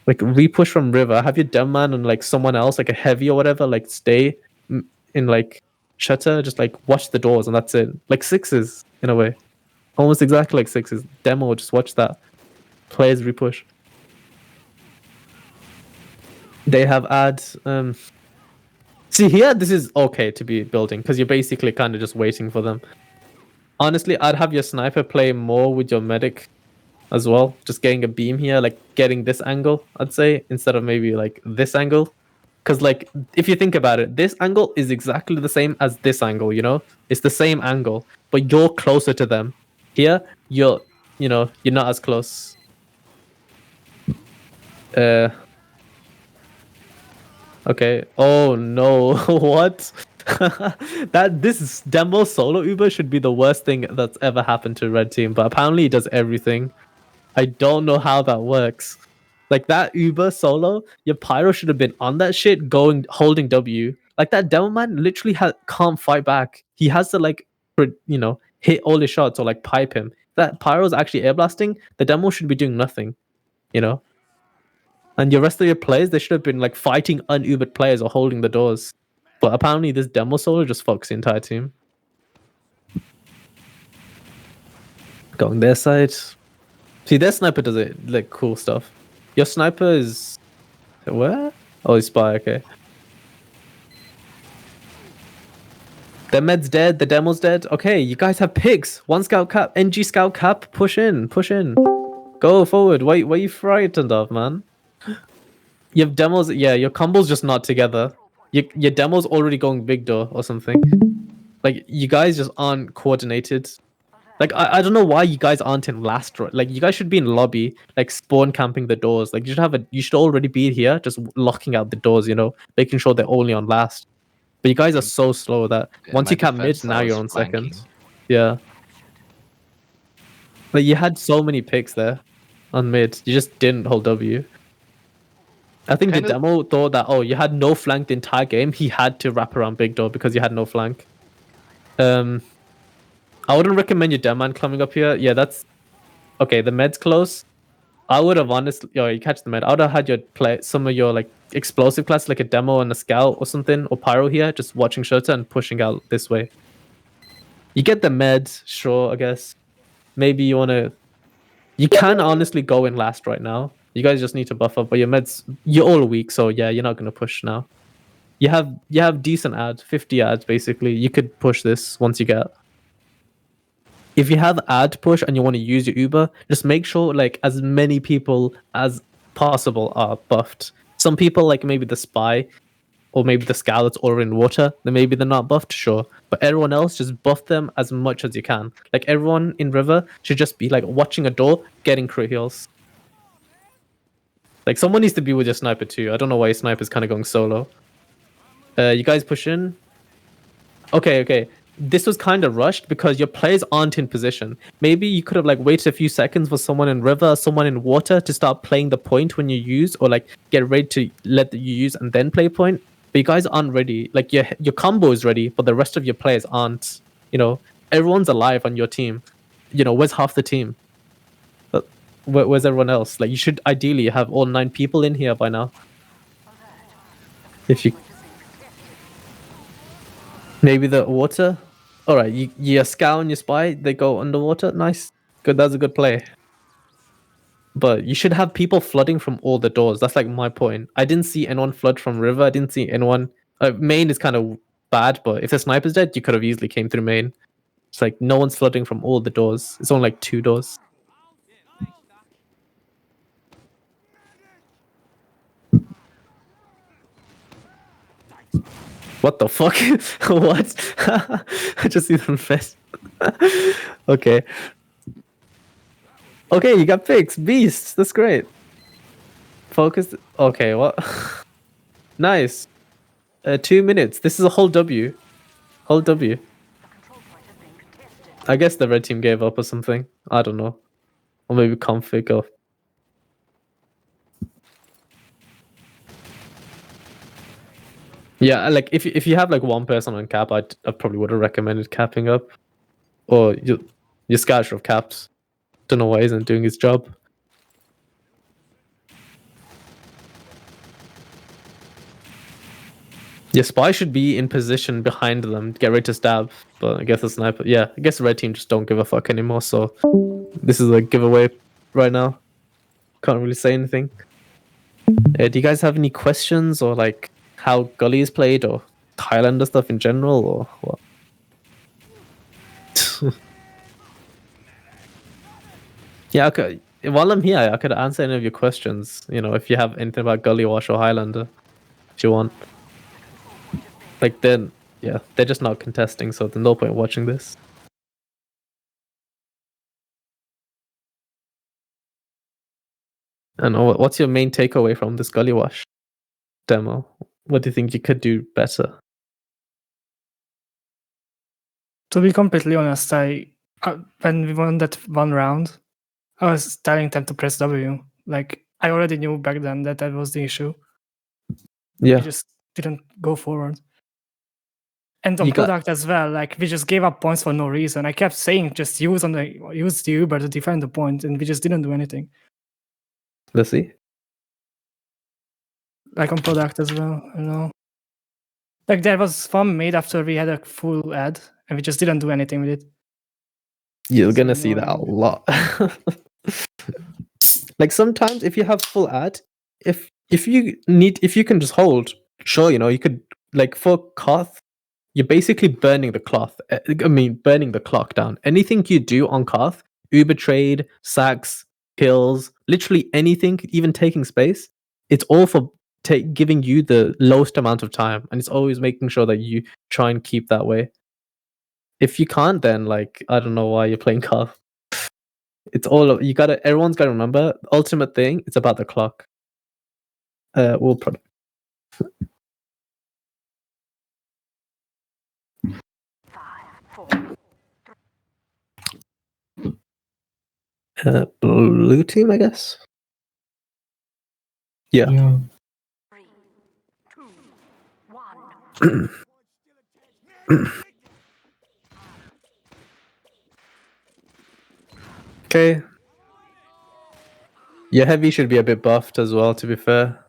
Like repush from river. Have your dumb man and like someone else, like a heavy or whatever, like stay in like shutter. Just like watch the doors, and that's it. Like sixes in a way. Almost exactly like sixes. Demo, just watch that. Players repush. They have ads. See here, this is okay to be building because you're basically kind of just waiting for them. Honestly, I'd have your sniper play more with your medic as well. Just getting a beam here, like getting this angle, I'd say, instead of maybe like this angle. Because like, if you think about it, this angle is exactly the same as this angle, It's the same angle, but you're closer to them. Here, you're not as close. Okay. Oh no. What? This demo solo Uber should be the worst thing that's ever happened to Red Team, but apparently it does everything. I don't know how that works. Like that Uber solo, your pyro should have been on that shit, holding W. Like that demo man literally can't fight back. He has to like, hit all his shots or like pipe him. That pyro's actually air blasting. The demo should be doing nothing, And your rest of your players, they should have been like fighting un-Ubered players or holding the doors. But apparently this demo solo just fucks the entire team. Going their side. See, their sniper does it like cool stuff. Your sniper is where? Oh, he's spy, okay. Their med's dead, the demo's dead. Okay, you guys have picks. 1 scout cap, NG scout cap, push in. Go forward. What are you frightened of, man? Your demos, yeah, your combo's just not together. Your demo's already going big door or something. Like, you guys just aren't coordinated. Like, I don't know why you guys aren't in last. Like, you guys should be in lobby, like, spawn camping the doors. Like, you should already be here, just locking out the doors, making sure they're only on last. But you guys are so slow that once you camp mid, now you're on second. Yeah. Like, you had so many picks there on mid. You just didn't hold W. I think the Kind of- demo thought that, oh, you had no flank the entire game. He had to wrap around big door because you had no flank. I wouldn't recommend your demo man climbing up here. Yeah, that's okay. The med's close. I would have honestly, yo, you catch the med. I would have had your play some of your like explosive class, like a demo and a scout or something, or pyro here, just watching Shota and pushing out this way. You get the med, sure, I guess. Maybe you wanna. You can honestly go in last right now. You guys just need to buff up, but your meds, you're all weak, so yeah, you're not gonna push now. You have decent ads, 50 ads basically. You could push this once you get. If you have ad push and you want to use your Uber, just make sure like as many people as possible are buffed. Some people like maybe the spy or maybe the scout that's already in water, then maybe they're not buffed, sure. But everyone else, just buff them as much as you can. Like everyone in river should just be like watching a door, getting crit heals. Like someone needs to be with your sniper too. I don't know why your sniper's kind of going solo. You guys push in. Okay. This was kind of rushed because your players aren't in position. Maybe you could have like waited a few seconds for someone in river, someone in water to start playing the point when you use, or like get ready to let you use and then play point. But you guys aren't ready. Like your combo is ready, but the rest of your players aren't. You know, everyone's alive on your team. You know, where's half the team? But where's everyone else? Like you should ideally have all 9 people in here by now. If you maybe the water. All right, you scout and you spy. They go underwater. Nice, good. That's a good play. But you should have people flooding from all the doors. That's like my point. I didn't see anyone flood from river. I didn't see anyone. Main is kind of bad, but if the sniper's dead, you could have easily came through main. It's like no one's flooding from all the doors. It's only like 2 doors. What the fuck? What? I just see them fest. Okay. Okay, you got picks. Beasts. That's great. Focus. Okay, what? Nice. 2 minutes. This is a whole W. Whole W. I guess the red team gave up or something. I don't know. Or maybe config or... Yeah, like if you have like one person on cap, I probably would have recommended capping up. Or your scout should have capped. Don't know why he isn't doing his job. Your spy should be in position behind them, get ready to stab. But I guess the sniper, yeah, I guess the red team just don't give a fuck anymore. So this is a giveaway right now. Can't really say anything. Do you guys have any questions or like how Gully is played or Highlander stuff in general or what? Yeah, okay. While I'm here, I could answer any of your questions. You know, if you have anything about Gully Wash or Highlander, if you want. Like then, yeah, they're just not contesting, so there's no point watching this. And what's your main takeaway from this Gully Wash demo? What do you think you could do better? To be completely honest, when we won that one round, I was telling them to press W. Like I already knew back then that was the issue. Yeah. We just didn't go forward. And on You got- product as well, like we just gave up points for no reason. I kept saying just use the Uber to defend the point, and we just didn't do anything. Let's see. Like on product as well, you know. Like there was fun made after we had a full ad, and we just didn't do anything with it. You're So gonna see that a annoying. lot. Like sometimes if you have full ad, if you can just hold, sure, you know, you could like for Koth, you're basically burning the cloth. Burning the clock down. Anything you do on Koth, Uber trade, sacks, kills, literally anything, even taking space, it's all for giving you the lowest amount of time, and it's always making sure that you try and keep that way. If you can't, then like I don't know why you're playing Koth. It's all everyone's gotta remember, ultimate thing, it's about the clock. We'll product. Blue team, I guess. Yeah. Yeah. Okay. Your heavy should be a bit buffed as well, to be fair.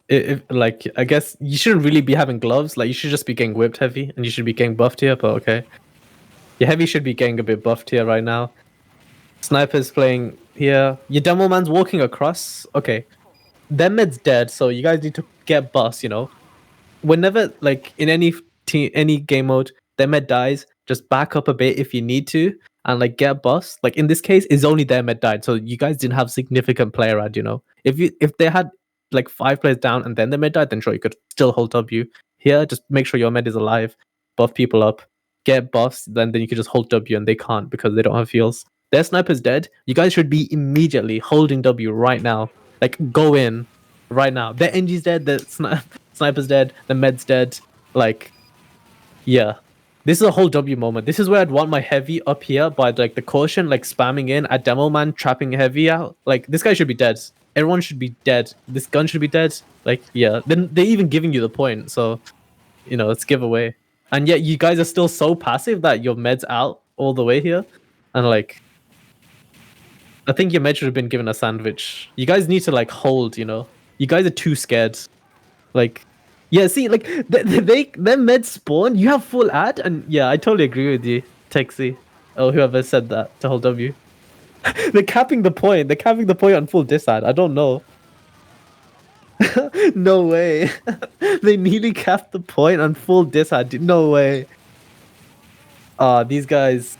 If like, I guess you shouldn't really be having gloves. Like, you should just be getting whipped heavy, and you should be getting buffed here. But okay, your heavy should be getting a bit buffed here right now. Sniper's playing here. Your demo man's walking across. Okay, their med's dead, so you guys need to get bust. You know, whenever like in any game mode, their med dies, just back up a bit if you need to, and like get bust. Like in this case, it's only their med died, so you guys didn't have significant player ad. You know, if they had like 5 players down and then the med died, then sure you could still hold W. Here, just make sure your med is alive, buff people up, get buffs, then you can just hold W, and they can't because they don't have heals. Their sniper's dead. You guys should be immediately holding W right now. Like go in right now. Their NG's dead. The sniper's dead. The med's dead. Like, yeah. This is a whole W moment. This is where I'd want my heavy up here by like the caution, like spamming in at demo man, trapping heavy out. Like this guy should be dead. Everyone should be dead. This gun should be dead. Like, yeah. Then they're even giving you the point. So, you know, it's giveaway. And yet you guys are still so passive that your med's out all the way here. And like, I think your med should have been given a sandwich. You guys need to like hold, you know. You guys are too scared. Like, yeah, see, like their med spawn, you have full ad, and yeah, I totally agree with you, Texi. Oh, whoever said that to hold W. They're capping the point. They're capping the point on full disad. I don't know. No way. They nearly capped the point on full disad. No way. These guys.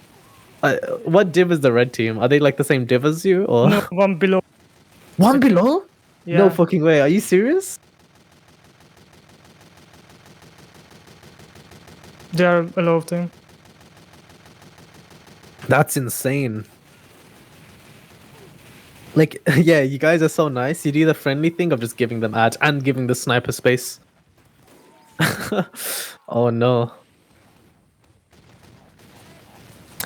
What div is the red team? Are they like the same div as you, or No, one below. one below? Yeah. No fucking way. Are you serious? They are below team. That's insane. Like, yeah, you guys are so nice. You do the friendly thing of just giving them ads and giving the sniper space. Oh no.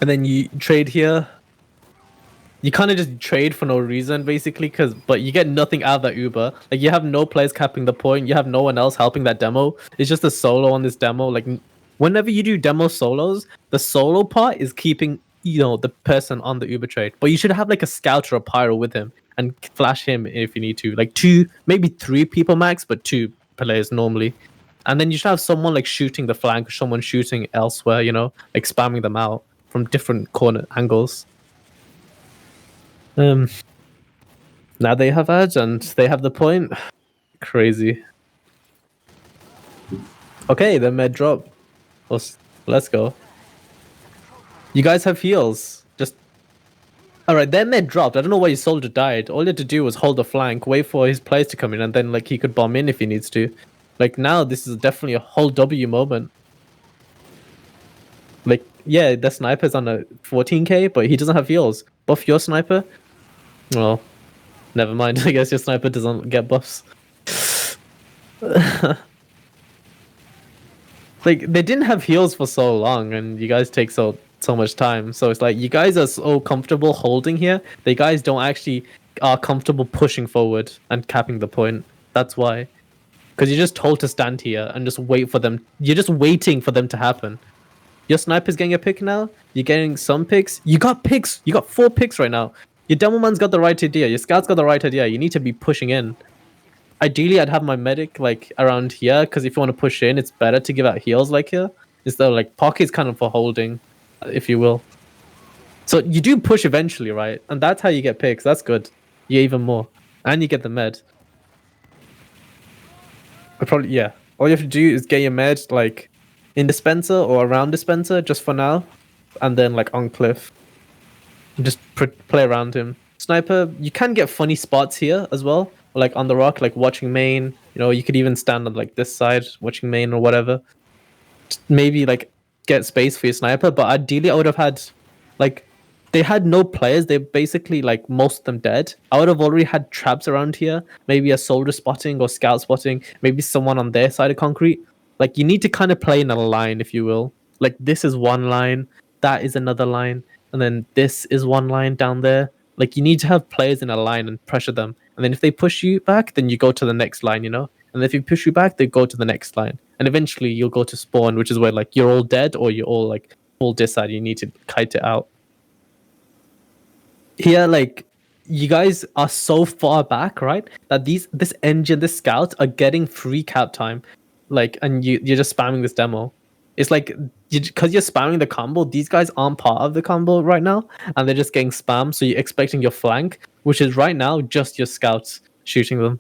And then you trade here. You kind of just trade for no reason, basically, but you get nothing out of that Uber. Like, you have no players capping the point. You have no one else helping that demo. It's just a solo on this demo. Like, whenever you do demo solos, the solo part is keeping, you know, the person on the Uber trade. But you should have like a scout or a pyro with him and flash him if you need to. Like 2, maybe 3 people max, but 2 players normally. And then you should have someone like shooting the flank or someone shooting elsewhere, you know, like spamming them out from different corner angles. Now they have ads and they have the point. Crazy. Okay, the med drop. Let's go. You guys have heals. Just alright, their med dropped. I don't know why his soldier died. All he had to do was hold the flank, wait for his players to come in, and then like he could bomb in if he needs to. Like now this is definitely a whole W moment. Like, yeah, the sniper's on a 14k, but he doesn't have heals. Buff your sniper. Well, never mind. I guess your sniper doesn't get buffs. Like, they didn't have heals for so long, and you guys take so much time. So it's like you guys are so comfortable holding here. The guys don't actually are comfortable pushing forward and capping the point. That's why. Because you're just told to stand here and just wait for them. You're just waiting for them to happen. Your sniper's getting a pick now. You're getting some picks. You got picks. You got 4 picks right now. Your demo man's got the right idea. Your scout's got the right idea. You need to be pushing in. Ideally, I'd have my medic like around here, because if you want to push in, it's better to give out heals like here. Instead of like pockets kind of for holding, if you will. So you do push eventually, right? And that's how you get picks. That's good. You get even more. And you get the med. Probably, yeah. All you have to do is get your med like in dispenser or around dispenser just for now. And then like on cliff. Just play around him. Sniper, you can get funny spots here as well. Like on the rock, like watching main. You know, you could even stand on like this side, watching main or whatever. Just maybe like get space for your sniper. But ideally, I would have had like they had no players. They're basically like most of them dead. I would have already had traps around here. Maybe a soldier spotting or scout spotting. Maybe someone on their side of concrete. Like you need to kind of play in a line, if you will. Like this is one line, that is another line, and then this is one line down there. Like you need to have players in a line and pressure them. And then if they push you back, then you go to the next line, you know? And if you push you back, they go to the next line. and eventually you'll go to spawn, which is where like you're all dead or you're all like full decide. You need to kite it out. Here, like you guys are so far back, right? That this engine, this scouts are getting free cap time, like, and you're just spamming this demo. It's like because you're spamming the combo. These guys aren't part of the combo right now, and they're just getting spammed. So you're expecting your flank, which is right now just your scouts shooting them,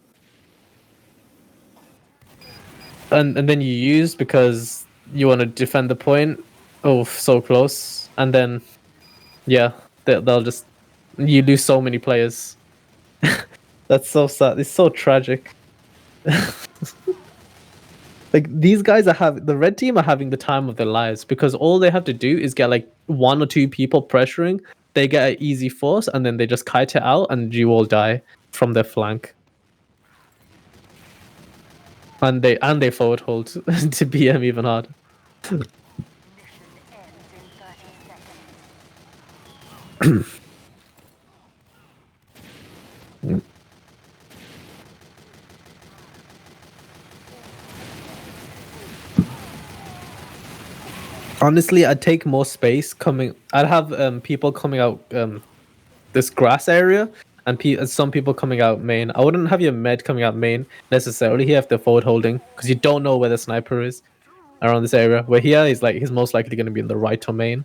and then you use because you want to defend the point. Oh, so close, and then yeah, they'll just. You lose so many players. That's so sad. It's so tragic. Like these guys the red team are having the time of their lives because all they have to do is get like 1 or 2 people pressuring. They get an easy force and then they just kite it out and you all die from their flank. And they forward hold to BM even harder. Honestly, I'd take more space coming. I'd have people coming out this grass area and some people coming out main. I wouldn't have your med coming out main necessarily. Here, if they're forward holding, because you don't know where the sniper is around this area. Where here, he's most likely going to be in the right or main.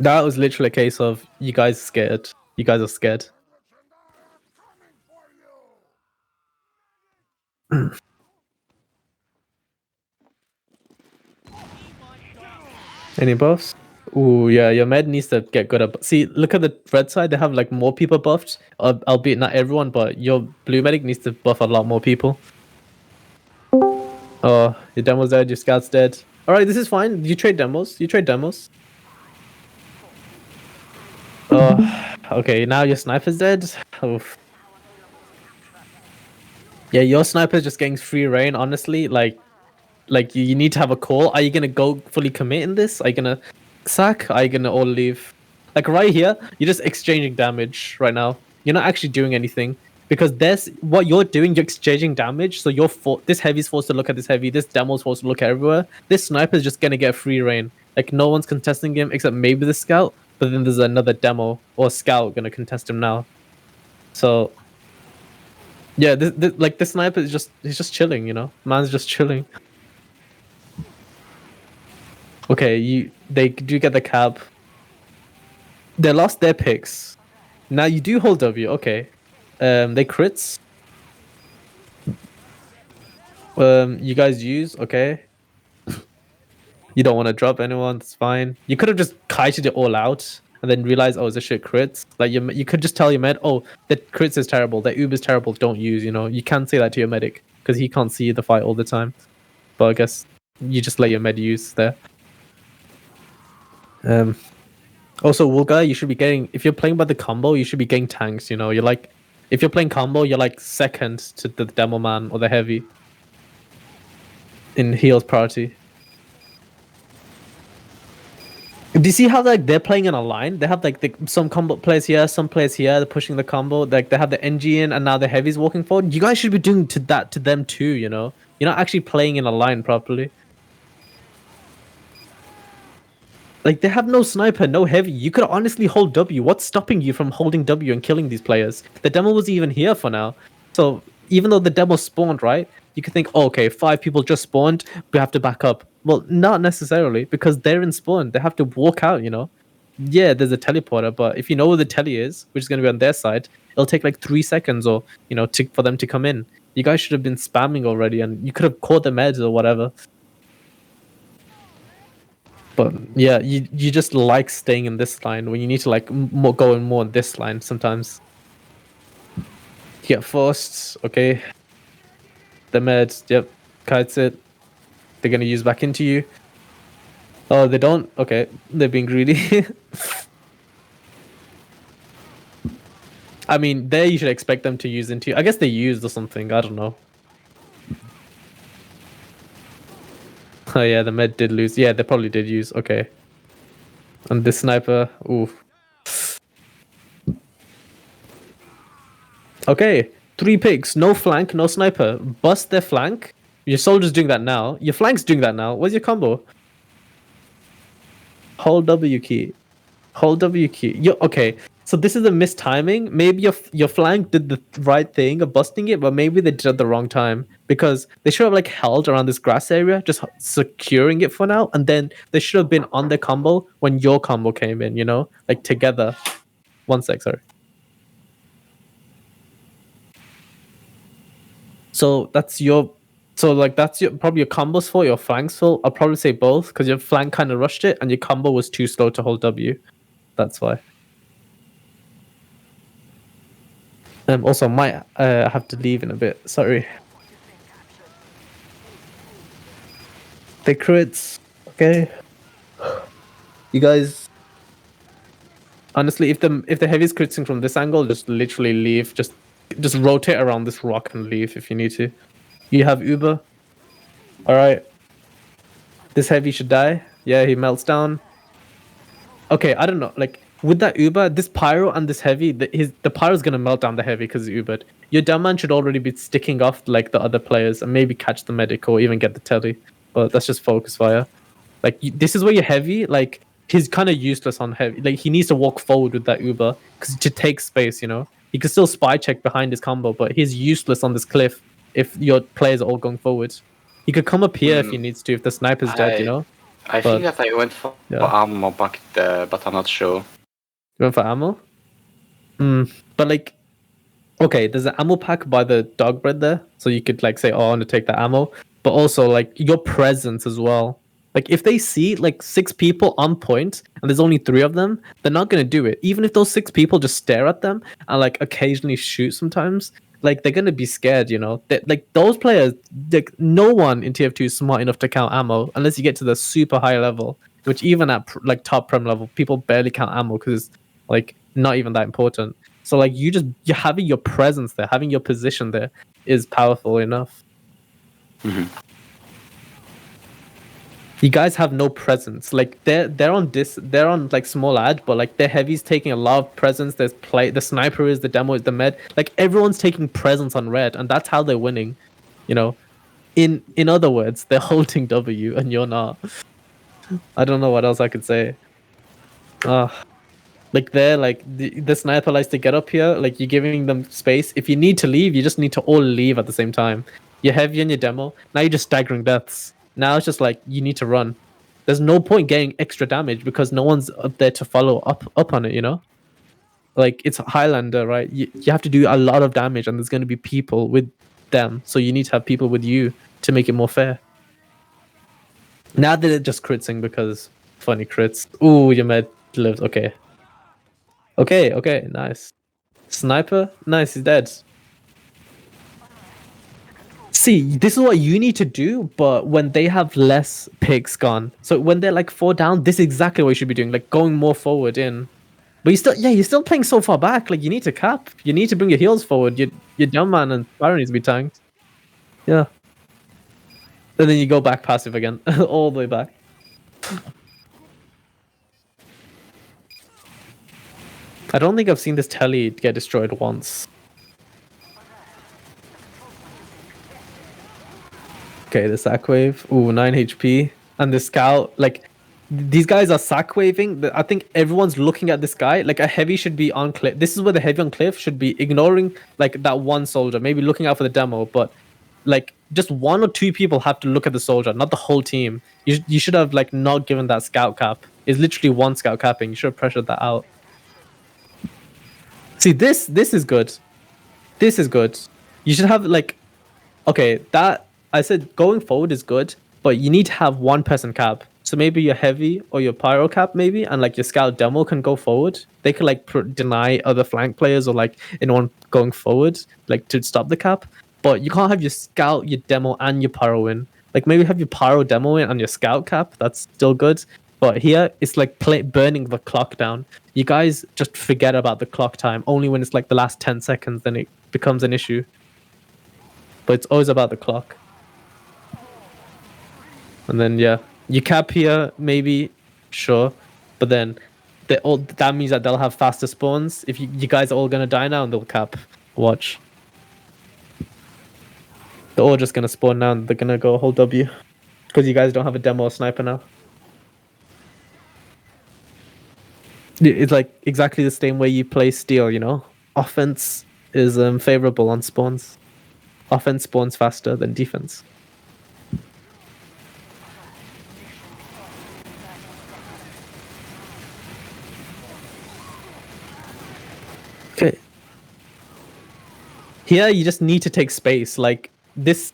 That was literally a case of you guys scared. You guys are scared. Any buffs? Ooh, yeah, your med needs to get good at. See, look at the red side. They have like more people buffed, albeit not everyone. But your blue medic needs to buff a lot more people. Oh, your demo's dead. Your scout's dead. All right, this is fine. You trade demos. You trade demos. Oh, okay. Now your sniper's dead. Oof. Yeah, your sniper's just getting free reign. Honestly, like you need to have a call. Are you gonna go fully commit in this? Are you gonna sack? Are you gonna all leave? Like right here, you're just exchanging damage right now. You're not actually doing anything because what you're doing. You're exchanging damage. So this heavy's forced to look at this heavy. This demo's forced to look everywhere. This sniper's just gonna get free reign. Like no one's contesting him except maybe the scout. But then there's another demo or scout gonna contest him now. So yeah, like the sniper is he's just chilling. You know, man's just chilling. Okay, they do get the cab. They lost their picks. Now you do hold W. Okay, they crits. You guys use okay. You don't want to drop anyone. That's fine. You could have just kited it all out and then realized, oh, it's a shit crits. Like you could just tell your med, oh, that crits is terrible. That Uber's terrible. Don't use. You know, you can't say that to your medic because he can't see the fight all the time. But I guess you just let your med use there. Also, Wulga, you should be getting, if you're playing by the combo, you should be getting tanks, you know. You're like, if you're playing combo, you're like second to the demo man or the heavy in heals priority. Do you see how like they're playing in a line? They have like some combo players here, some players here, they're pushing the combo. Like they have the NG in and now the heavy's walking forward. You guys should be doing that to them too, you know. You're not actually playing in a line properly. Like, they have no sniper, no heavy. You could honestly hold W. What's stopping you from holding W and killing these players? The demo was even here for now. So, even though the demo spawned, right? You could think, oh, okay, 5 people just spawned. We have to back up. Well, not necessarily, because they're in spawn. They have to walk out, you know? Yeah, there's a teleporter, but if you know where the tele is, which is going to be on their side, it'll take like 3 seconds or, you know, for them to come in. You guys should have been spamming already, and you could have caught the meds or whatever. But yeah, you just like staying in this line when you need to like go in more in this line sometimes. You get forced, okay. The meds, yep, kites it. They're gonna use back into you. Oh, they don't? Okay, they're being greedy. I mean, there you should expect them to use into you. I guess they used or something, I don't know. Oh yeah, the med did lose. Yeah, they probably did use. Okay. And the sniper. Oof. Okay. 3 pigs, no flank, no sniper. Bust their flank. Your soldier's doing that now. Your flank's doing that now. Where's your combo? Hold W key. Hold W key. Okay. So this is a mistiming. Maybe your flank did the right thing of busting it, but maybe they did it at the wrong time because they should have like held around this grass area, just securing it for now, and then they should have been on their combo when your combo came in. You know, like together. 1 sec, sorry. So that's your. So like that's probably your combo's fault, your flank's fault. I'll probably say both because your flank kind of rushed it and your combo was too slow to hold W. That's why. Also, I might have to leave in a bit. Sorry. They crits. Okay. You guys. Honestly, if the heavy's critting from this angle, just literally leave. Just rotate around this rock and leave if you need to. You have Uber. All right. This heavy should die. Yeah, he melts down. Okay, I don't know. Like with that Uber, this pyro and this heavy, the pyro's gonna melt down the heavy because it's Ubered. Your dumb man should already be sticking off like the other players and maybe catch the medic or even get the telly. But that's just focus fire. Like this is where you're heavy. Like he's kind of useless on heavy. Like he needs to walk forward with that Uber because to take space. You know, he can still spy check behind his combo, but he's useless on this cliff if your players are all going forward. He could come up here if he needs to. If the sniper's dead, you know. I think that I went for ammo back there, but I'm not sure. You went for ammo? But like, okay, there's an ammo pack by the dog bread there, so you could like say, "Oh, I want to take the ammo," but also like your presence as well. Like if they see like 6 people on point and there's only 3 of them, they're not gonna do it. Even if those 6 people just stare at them and like occasionally shoot sometimes, like they're gonna be scared, you know. Like those players, like no one in TF2 is smart enough to count ammo unless you get to the super high level, which even at like top prem level, people barely count ammo because it's like not even that important. So like you're having your presence there, having your position there is powerful enough. You guys have no presence. Like they're on like small ad, but like their heavy's taking a lot of presence. There's the sniper is, the demo is, the med. Like everyone's taking presence on red, and that's how they're winning. You know, in other words, they're holding W, and you're not. I don't know what else I could say. Like they're like the sniper likes to get up here. Like you're giving them space. If you need to leave, you just need to all leave at the same time. You're heavy in your demo. Now you're just staggering deaths. Now it's just like you need to run. There's no point getting extra damage because no one's up there to follow up on it, you know? Like it's Highlander, right? You have to do a lot of damage and there's going to be people with them. So you need to have people with you to make it more fair. Now they're just critting because funny crits. Ooh, your med lived. Okay. Okay, nice. Sniper? Nice, he's dead. See, this is what you need to do, but when they have less pigs gone. So when they're like 4 down, this is exactly what you should be doing, like going more forward in. But you're still playing so far back. Like you need to cap. You need to bring your heals forward. Your dumb man and Pyro needs to be tanked. Yeah. And then you go back passive again, all the way back. I don't think I've seen this telly get destroyed once. Okay, the sack wave. Ooh, 9 HP. And the scout, like, these guys are sack waving. I think everyone's looking at this guy. Like, a heavy should be on cliff. This is where the heavy on cliff should be ignoring, like, that one soldier. Maybe looking out for the demo, but, like, just 1 or 2 people have to look at the soldier, not the whole team. You should have, like, not given that scout cap. It's literally 1 scout capping. You should have pressured that out. See, this is good. This is good. You should have, like, okay, that... I said going forward is good, but you need to have 1 person cap. So maybe your heavy or your pyro cap maybe, and like your scout demo can go forward. They could like deny other flank players or like anyone going forward, like to stop the cap. But you can't have your scout, your demo, and your pyro in. Like maybe have your pyro demo in and your scout cap. That's still good. But here it's like burning the clock down. You guys just forget about the clock time. Only when it's like the last 10 seconds, then it becomes an issue. But it's always about the clock. And then yeah, you cap here maybe, sure, but then that means that they'll have faster spawns. If you guys are all gonna die now, and they'll cap. Watch. They're all just gonna spawn now and they're gonna go hold W. Because you guys don't have a demo or sniper now. It's like exactly the same way you play Steel, you know? Offense is favorable on spawns. Offense spawns faster than defense. Okay. Here you just need to take space. Like this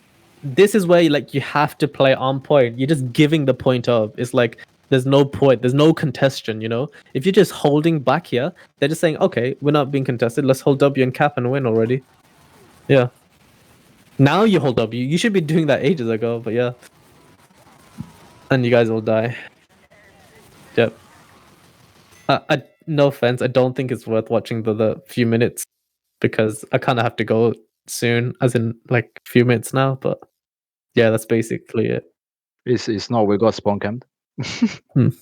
is where you have to play on point. You're just giving the point up. It's like there's no point, there's no contestation, you know? If you're just holding back here, they're just saying, okay, we're not being contested, let's hold W and cap and win already. Yeah. Now you hold W. You should be doing that ages ago, but yeah. And you guys will die. Yep. No offense, I don't think it's worth watching the few minutes because I kind of have to go soon, as in like a few minutes now. But yeah, that's basically it. It's not we got spawn camped. I mean,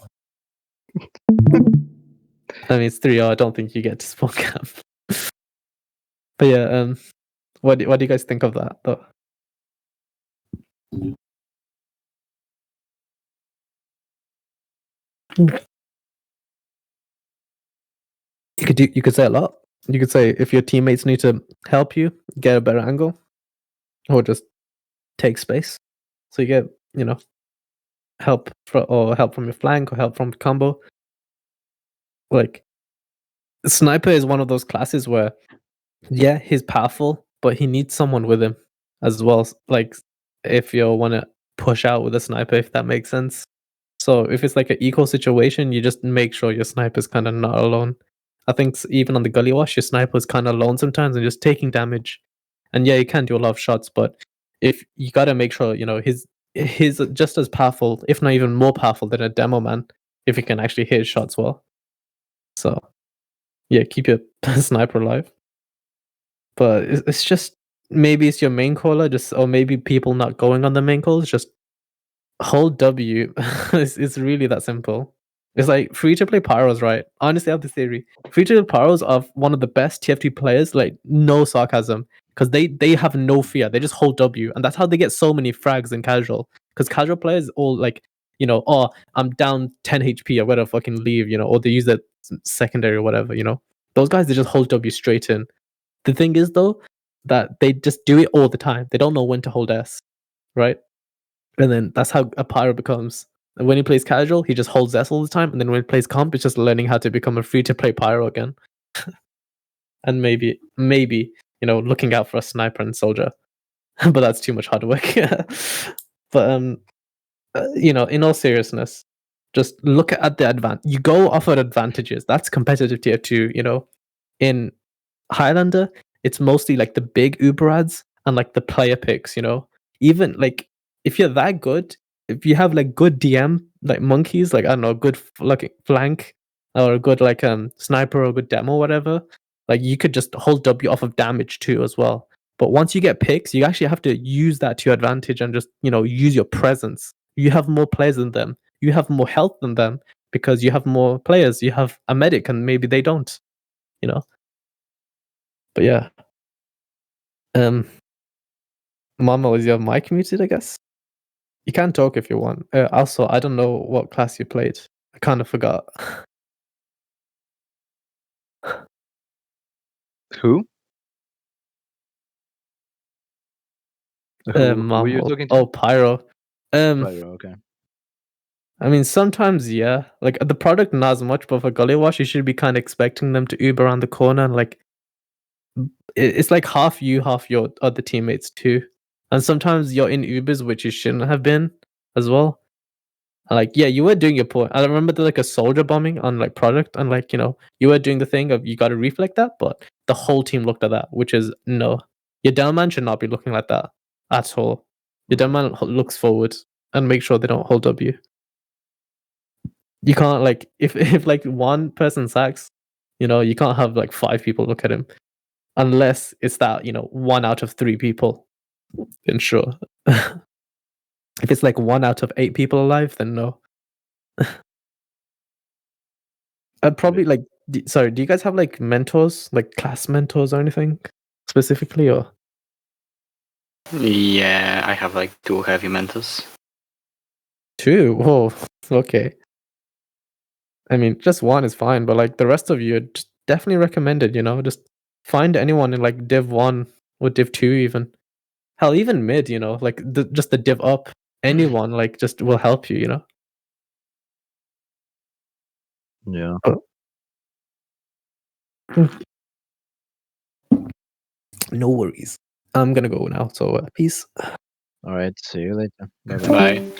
it's 3-0. I don't think you get to spawn camp. But yeah, what do you guys think of that though? You could say a lot. You could say if your teammates need to help you get a better angle, or just take space, so you get help from your flank or help from the combo. Like Sniper is one of those classes where yeah, he's powerful, but he needs someone with him as well. Like if you want to push out with a sniper, if that makes sense. So if it's like an equal situation, you just make sure your sniper's kind of not alone. I think even on the gully wash, your sniper's kind of alone sometimes and just taking damage. And yeah, you can do a lot of shots, but if you gotta make sure he's just as powerful, if not even more powerful than a demo man, if he can actually hit his shots well. So yeah, keep your sniper alive. But it's just maybe it's your main caller, or maybe people not going on the main calls. Just hold W. It's really that simple. It's like free to play pyros, right? Honestly, I have the theory. Free to play pyros are one of the best TFT players. Like no sarcasm, because they have no fear. They just hold W, and that's how they get so many frags in casual. Because casual players all like oh, I'm down 10 HP, I gotta fucking leave, or they use that secondary or whatever. Those guys, they just hold W straight in. The thing is, though, that they just do it all the time. They don't know when to hold S, right? And then that's how a pyro becomes. And when he plays casual, he just holds S all the time. And then when he plays comp, it's just learning how to become a free-to-play pyro again. And maybe, looking out for a sniper and soldier. But that's too much hard work. But, in all seriousness, just look at the advantage. You go off of advantages. That's competitive tier 2, In Highlander, it's mostly like the big Uber ads and like the player picks, Even like if you're that good, if you have like good DM like monkeys, like I don't know, good like flank or a good like sniper or a good demo, whatever, like you could just hold W off of damage too as well. But once you get picks, you actually have to use that to your advantage and just use your presence. You have more players than them. You have more health than them because you have more players. You have a medic and maybe they don't. But yeah. Mama, is your mic muted, I guess? You can talk if you want. Also, I don't know what class you played. I kind of forgot. Who? Who are you Mama. talking to? Oh, Pyro. Pyro, okay. I mean, sometimes, yeah. Like, the product, not as much, but for Gully Wash, you should be kind of expecting them to Uber around the corner and, like, it's like half you, half your other teammates too. And sometimes you're in Ubers, which you shouldn't have been as well. Like, yeah, you were doing your point. I remember like a soldier bombing on like product, and like, you were doing the thing of you got to reflect that, but the whole team looked at that, which is no. Your down man should not be looking like that at all. Your down man looks forward and make sure they don't hold W. You can't like if like one person sacks, you can't have like 5 people look at him. Unless it's that, 1 out of 3 people, then sure. If it's like 1 out of 8 people alive, then no. I'd probably like. Sorry, do you guys have like mentors, like class mentors or anything specifically, or? Yeah, I have like 2 heavy mentos. 2? Whoa. Okay. I mean, just 1 is fine, but like the rest of you, just definitely recommended. Just find anyone in like Div 1 or Div 2 even. Hell, even mid. Like just the Div up. Anyone like just will help you. Yeah. No worries. I'm gonna go now. So peace. All right. See you later. Bye bye. Bye.